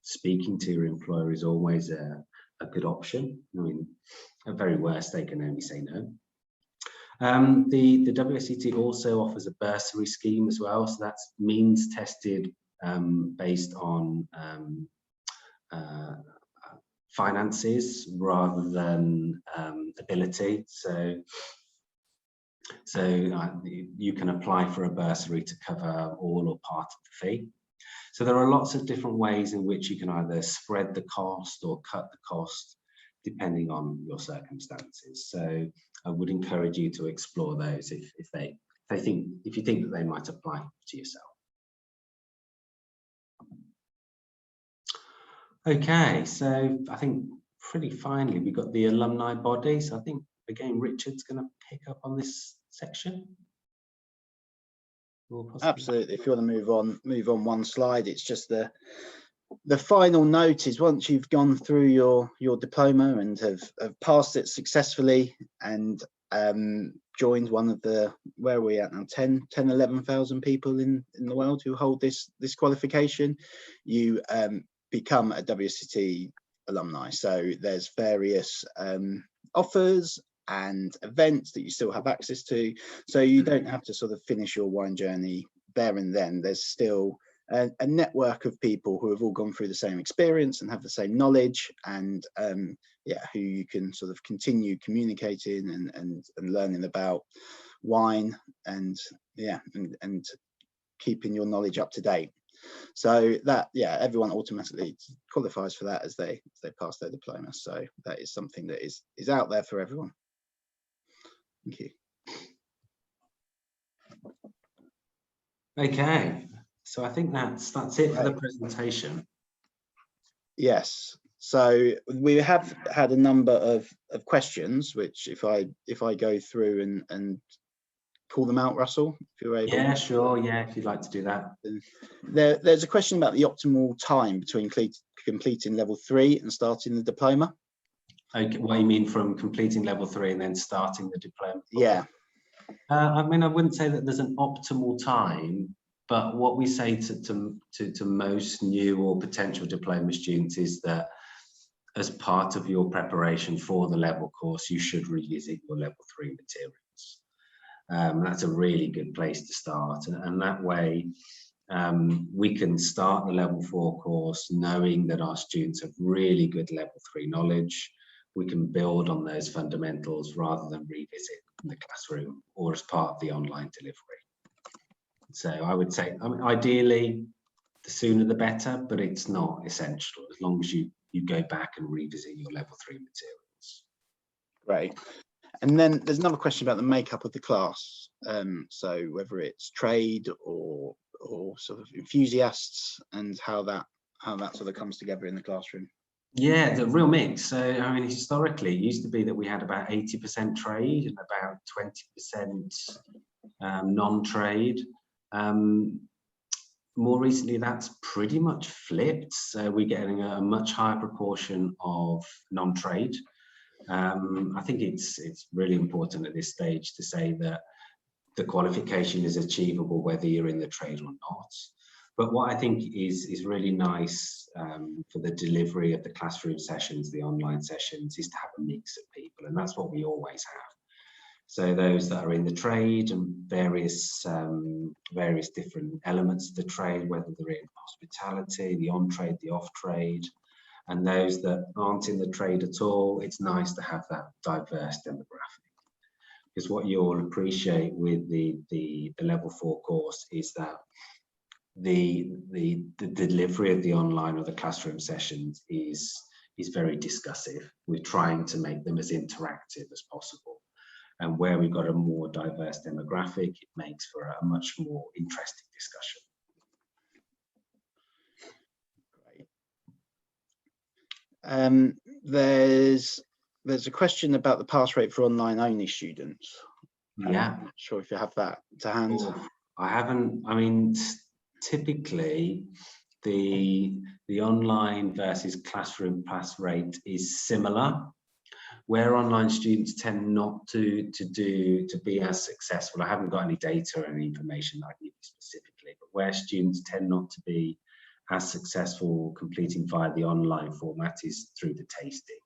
speaking to your employer is always a good option. I mean, at very worst, they can only say no. The WSET also offers a bursary scheme as well. So that's means tested based on finances rather than ability. So you can apply for a bursary to cover all or part of the fee. So there are lots of different ways in which you can either spread the cost or cut the cost depending on your circumstances. So I would encourage you to explore those if you think that they might apply to yourself. Okay, so I think pretty finally we got the alumni body. So I think again Richard's going to pick up on this section. Absolutely. If you want to move on one slide, it's just the final note is, once you've gone through your diploma and have passed it successfully and joined one of the, where are we at now, 11,000 people in the world who hold this qualification, you become a WSET alumni. So there's various offers and events that you still have access to. So you don't have to sort of finish your wine journey there and then. There's still a network of people who have all gone through the same experience and have the same knowledge, and yeah, who you can sort of continue communicating and learning about wine, and yeah, and keeping your knowledge up to date. So that, yeah, everyone automatically qualifies for that as they pass their diploma. So that is something that is out there for everyone. Thank you. Okay, so I think that's it for the presentation. Yes. So we have had a number of questions, which if I go through and pull them out, Russell, if you're able. Yeah, sure. Yeah, if you'd like to do that. There's a question about the optimal time between completing level 3 and starting the diploma. Okay, what do you mean from completing level 3 and then starting the diploma? Yeah. I mean, I wouldn't say that there's an optimal time, but what we say to most new or potential diploma students is that as part of your preparation for the level course, you should revisit your level 3 materials. That's a really good place to start, and that way we can start the level 4 course knowing that our students have really good level 3 knowledge. We can build on those fundamentals rather than revisit in the classroom or as part of the online delivery. So I would say, I mean, ideally, the sooner the better, but it's not essential as long as you go back and revisit your level 3 materials. Great. And then there's another question about the makeup of the class. So whether it's trade or sort of enthusiasts, and how that sort of comes together in the classroom. Yeah, the real mix. So I mean, historically, it used to be that we had about 80% trade and about 20% non-trade. More recently, that's pretty much flipped. So we're getting a much higher proportion of non-trade. I think it's really important at this stage to say that the qualification is achievable whether you're in the trade or not. But what I think is really nice for the delivery of the classroom sessions, the online sessions, is to have a mix of people, and that's what we always have. So those that are in the trade and various different elements of the trade, whether they're in hospitality, the on-trade, the off-trade, and those that aren't in the trade at all, it's nice to have that diverse demographic. Because what you'll appreciate with the level 4 course is that the delivery of the online or the classroom sessions is very discussive. We're trying to make them as interactive as possible. And where we've got a more diverse demographic, it makes for a much more interesting discussion. There's a question about the pass rate for online only students. Yeah. I'm not sure if you have that to hand. I haven't. I mean, typically the online versus classroom pass rate is similar. Where online students tend not to be as successful, I haven't got any data or any information that I can give you specifically, but where students tend not to be as successful completing via the online format is through the tasting.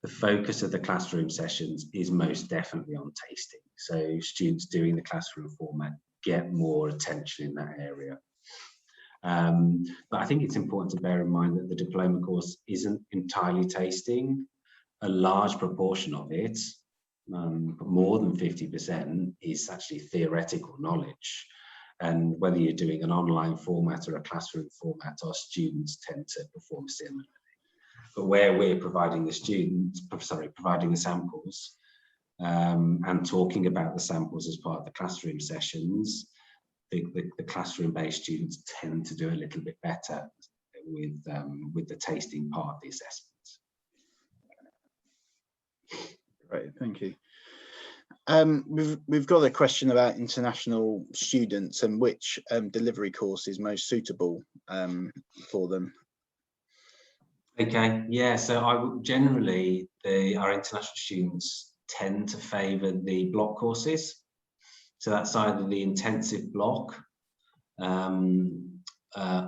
The focus of the classroom sessions is most definitely on tasting. So students doing the classroom format get more attention in that area. But I think it's important to bear in mind that the diploma course isn't entirely tasting. A large proportion of it, more than 50%, is actually theoretical knowledge. And whether you're doing an online format or a classroom format, our students tend to perform similarly. But where we're providing the samples and talking about the samples as part of the classroom sessions, the classroom-based students tend to do a little bit better with the tasting part of the assessment. Great, thank you. We've got a question about international students and which delivery course is most suitable for them. Okay, yeah, so generally our international students tend to favour the block courses. So that's either the intensive block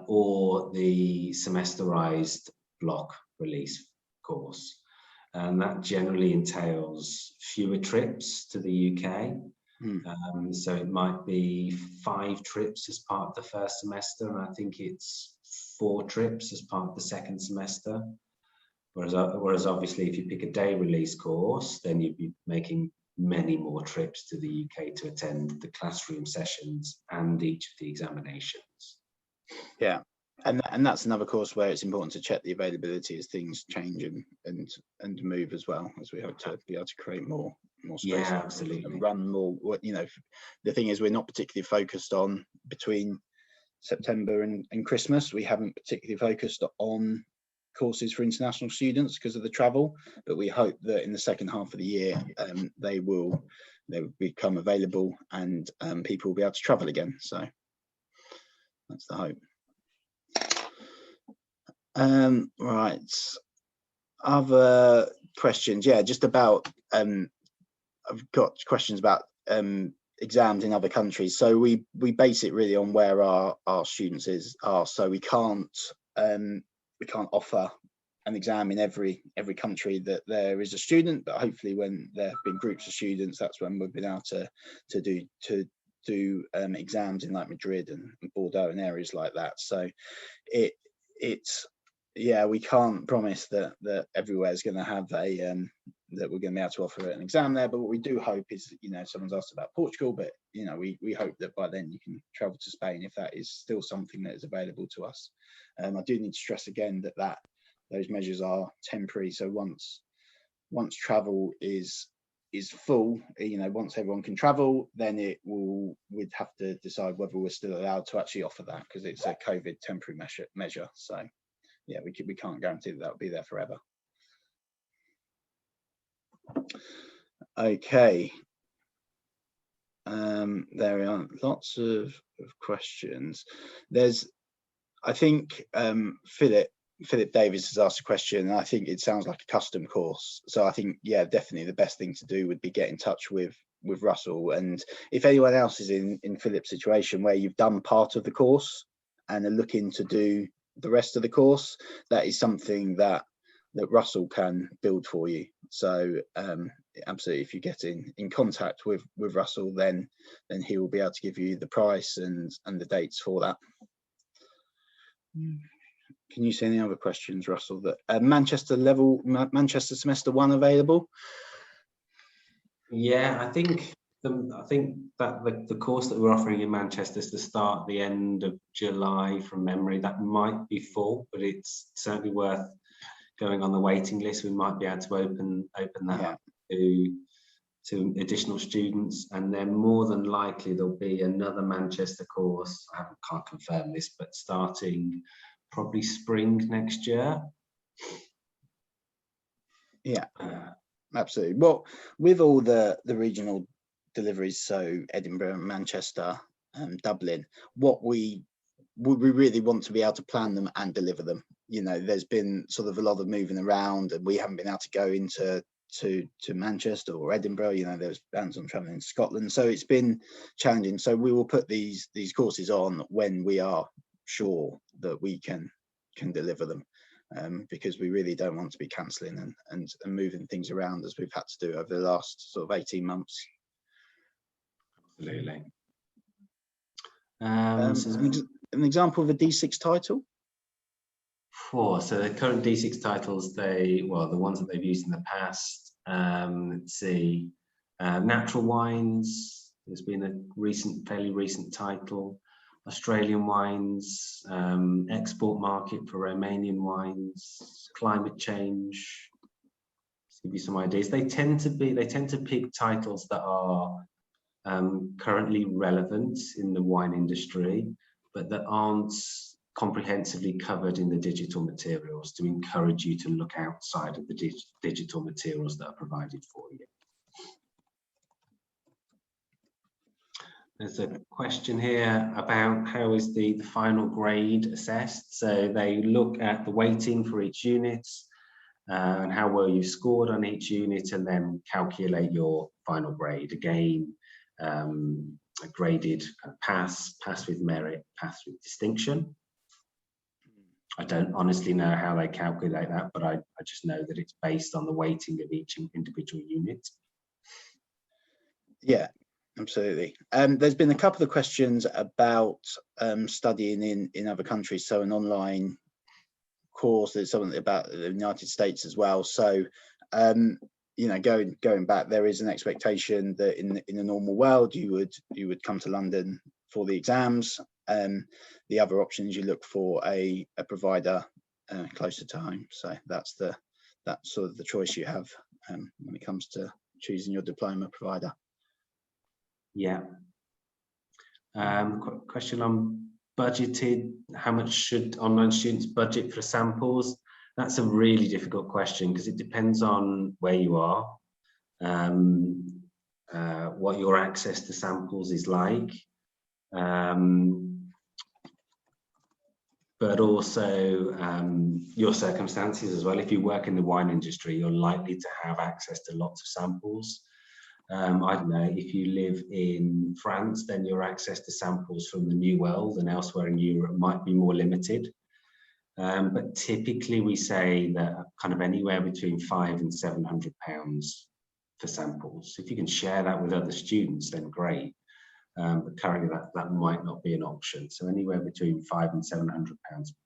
or the semesterized block release course. and that generally entails fewer trips to the UK. So it might be 5 trips as part of the first semester, and I think it's 4 trips as part of the second semester. Whereas obviously if you pick a day release course, then you'd be making many more trips to the UK to attend the classroom sessions and each of the examinations. Yeah, and that's another course where it's important to check the availability as things change and move as well, as we hope to be able to create more space. Yeah, absolutely. And run more. You know, the thing is, we're not particularly focused on between September and Christmas. We haven't particularly focused on courses for international students because of the travel, but we hope that in the second half of the year they will become available, and people will be able to travel again. So that's the hope. Right, other questions? Yeah, just about I've got questions about exams in other countries. So we base it really on where our students are. So we can't offer an exam in every country that there is a student, but hopefully when there have been groups of students, that's when we've been able to do exams in like Madrid and Bordeaux and areas like that. So it's yeah, we can't promise that everywhere is going to have a that we're going to be able to offer an exam there, but what we do hope is, you know, someone's asked about Portugal, but you know, we hope that by then you can travel to Spain if that is still something that is available to us. I do need to stress again that those measures are temporary. So once travel is full, you know, once everyone can travel, then we'd have to decide whether we're still allowed to actually offer that, because it's a COVID temporary measure. So yeah, we can't guarantee that will be there forever. Okay, there we are. Lots of questions. I think Philip Davis has asked a question, and I think it sounds like a custom course. So I think, yeah, definitely the best thing to do would be get in touch with Russell. And if anyone else is in Philip's situation where you've done part of the course and are looking to do the rest of the course, that is something that Russell can build for you. So absolutely, if you get in contact with Russell, then he will be able to give you the price and the dates for that. Can you see any other questions, Russell? That Manchester semester 1 available? Yeah, I think that the course that we're offering in Manchester is to start the end of July from memory. That might be full, but it's certainly worth going on the waiting list. We might be able to open that up to additional students, and then more than likely there'll be another Manchester course. I can't confirm this, but starting probably spring next year. Yeah, absolutely. Well, with all the regional deliveries, so Edinburgh, Manchester, Dublin, what we really want to be able to plan them and deliver them. You know, there's been sort of a lot of moving around, and we haven't been able to go into Manchester or Edinburgh. You know, there's bans on traveling in Scotland, so it's been challenging. So we will put these courses on when we are sure that we can deliver them, because we really don't want to be cancelling and moving things around as we've had to do over the last sort of 18 months. Absolutely. An example of a D6 title? So the current D6 titles, the ones that they've used in the past, let's see, natural wines, there's been a fairly recent title, Australian wines, export market for Romanian wines, climate change. Let's give you some ideas. They tend to pick titles that are currently relevant in the wine industry, but that aren't comprehensively covered in the digital materials, to encourage you to look outside of the digital materials that are provided for you. There's a question here about how is the final grade assessed. So they look at the weighting for each unit and how well you scored on each unit, and then calculate your final grade. Again, graded pass with merit, pass with distinction. I don't honestly know how they calculate that, but I just know that it's based on the weighting of each individual unit. Yeah, absolutely. There's been a couple of questions about studying in other countries, so an online course. There's something about the United States as well. So you know, going back, there is an expectation that in a normal world you would come to London for the exams. The other option is you look for a provider closer to home. So that's sort of the choice you have when it comes to choosing your diploma provider. Yeah. Question on budgeted. How much should online students budget for samples? That's a really difficult question because it depends on where you are, what your access to samples is like, but also your circumstances as well. If you work in the wine industry, you're likely to have access to lots of samples. I don't know, if you live in France, then your access to samples from the New World and elsewhere in Europe might be more limited. But typically we say that kind of anywhere between £500 and £700 for samples. If you can share that with other students, then great. But currently that might not be an option. So anywhere between £500 and £700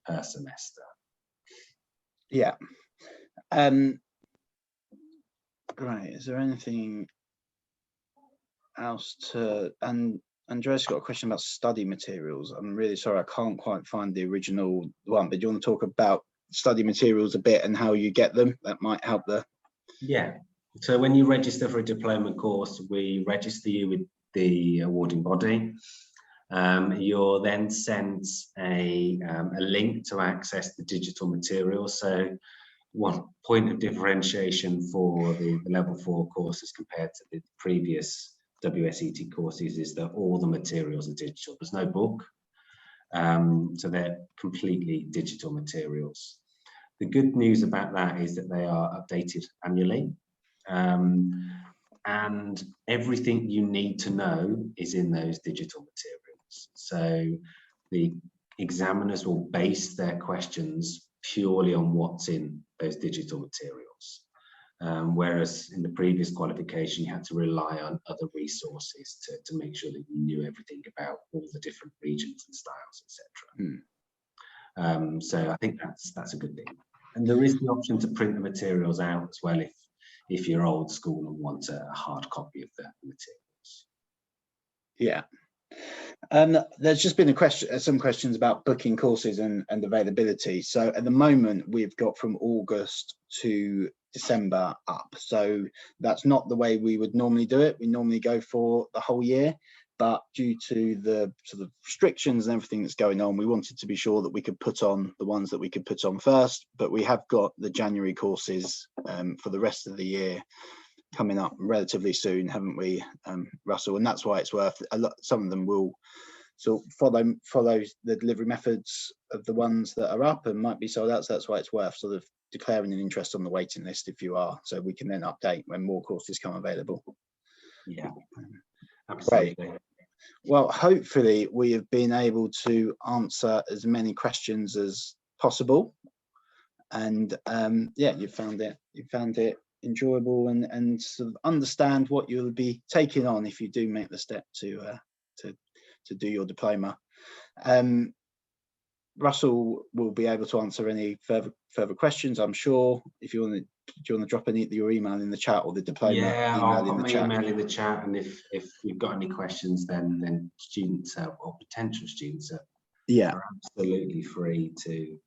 per semester. Yeah. Right. Is there anything else to? And Andrea's got a question about study materials. I'm really sorry, I can't quite find the original one, but do you want to talk about study materials a bit and how you get them? That might help the. Yeah. So when you register for a diploma course, we register you with the awarding body. You're then sent a link to access the digital materials. So one point of differentiation for the level 4 courses compared to the previous WSET courses is that all the materials are digital. There's no book, so they're completely digital materials. The good news about that is that they are updated annually, and everything you need to know is in those digital materials. So the examiners will base their questions purely on what's in those digital materials. Whereas in the previous qualification, you had to rely on other resources to make sure that you knew everything about all the different regions and styles, etc. So I think that's a good thing. And there is the option to print the materials out as well if you're old school and want a hard copy of the materials. Yeah. There's just been some questions about booking courses and availability. So at the moment, we've got from August to December up. So that's not the way we would normally do it. We normally go for the whole year, but due to the sort of restrictions and everything that's going on, we wanted to be sure that we could put on the ones that we could put on first. But we have got the January courses for the rest of the year coming up relatively soon, haven't we, Russell? And that's why it's worth a lot. Some of them will sort of follow the delivery methods of the ones that are up and might be sold out. So that's why it's worth sort of declaring an interest on the waiting list if you are, so we can then update when more courses come available. Yeah, absolutely. Great. Well, hopefully we have been able to answer as many questions as possible, and yeah, you found it enjoyable and sort of understand what you'll be taking on if you do make the step to do your diploma. Russell will be able to answer any further questions, I'm sure. If you want to drop your email in the chat or the diploma email in the chat. email in the chat, and if you've got any questions, then students or potential students are absolutely free to.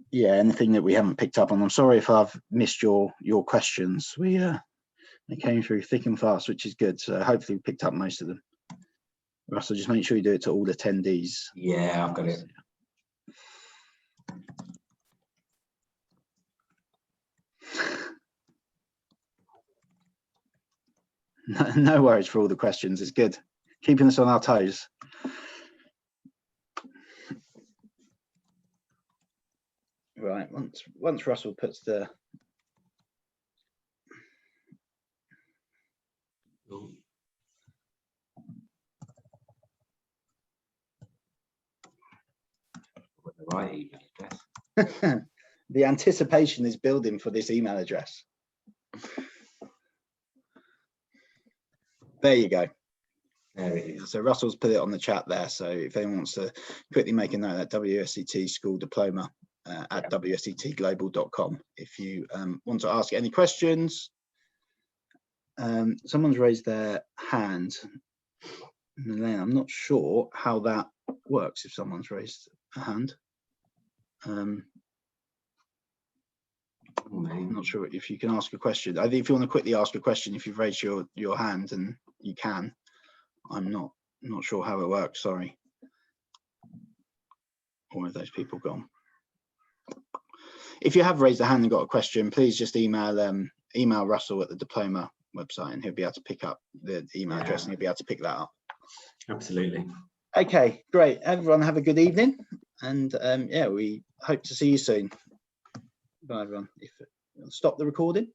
Yeah, anything that we haven't picked up on. I'm sorry if I've missed your questions. They came through thick and fast, which is good. So hopefully we picked up most of them. Russell, just make sure you do it to all attendees. Yeah, I've got it. No worries for all the questions. It's good. Keeping us on our toes. Right, once Russell puts the right email address. The anticipation is building for this email address. There you go. There it is. So Russell's put it on the chat there. So if anyone wants to quickly make a note, that WSET School Diploma at wsetglobal.com. If you want to ask any questions, someone's raised their hand. Elaine, I'm not sure how that works if someone's raised a hand. I'm not sure if you can ask a question. I think if you want to quickly ask a question, if you've raised your hand, and you can. I'm not sure how it works. Sorry. Or have those people gone? If you have raised a hand and got a question, please just email Russell at the Diploma website, and he'll be able to pick up the email address, and he'll be able to pick that up. Absolutely. Okay, great. Everyone have a good evening, and yeah, we hope to see you soon. Bye, everyone. Stop the recording.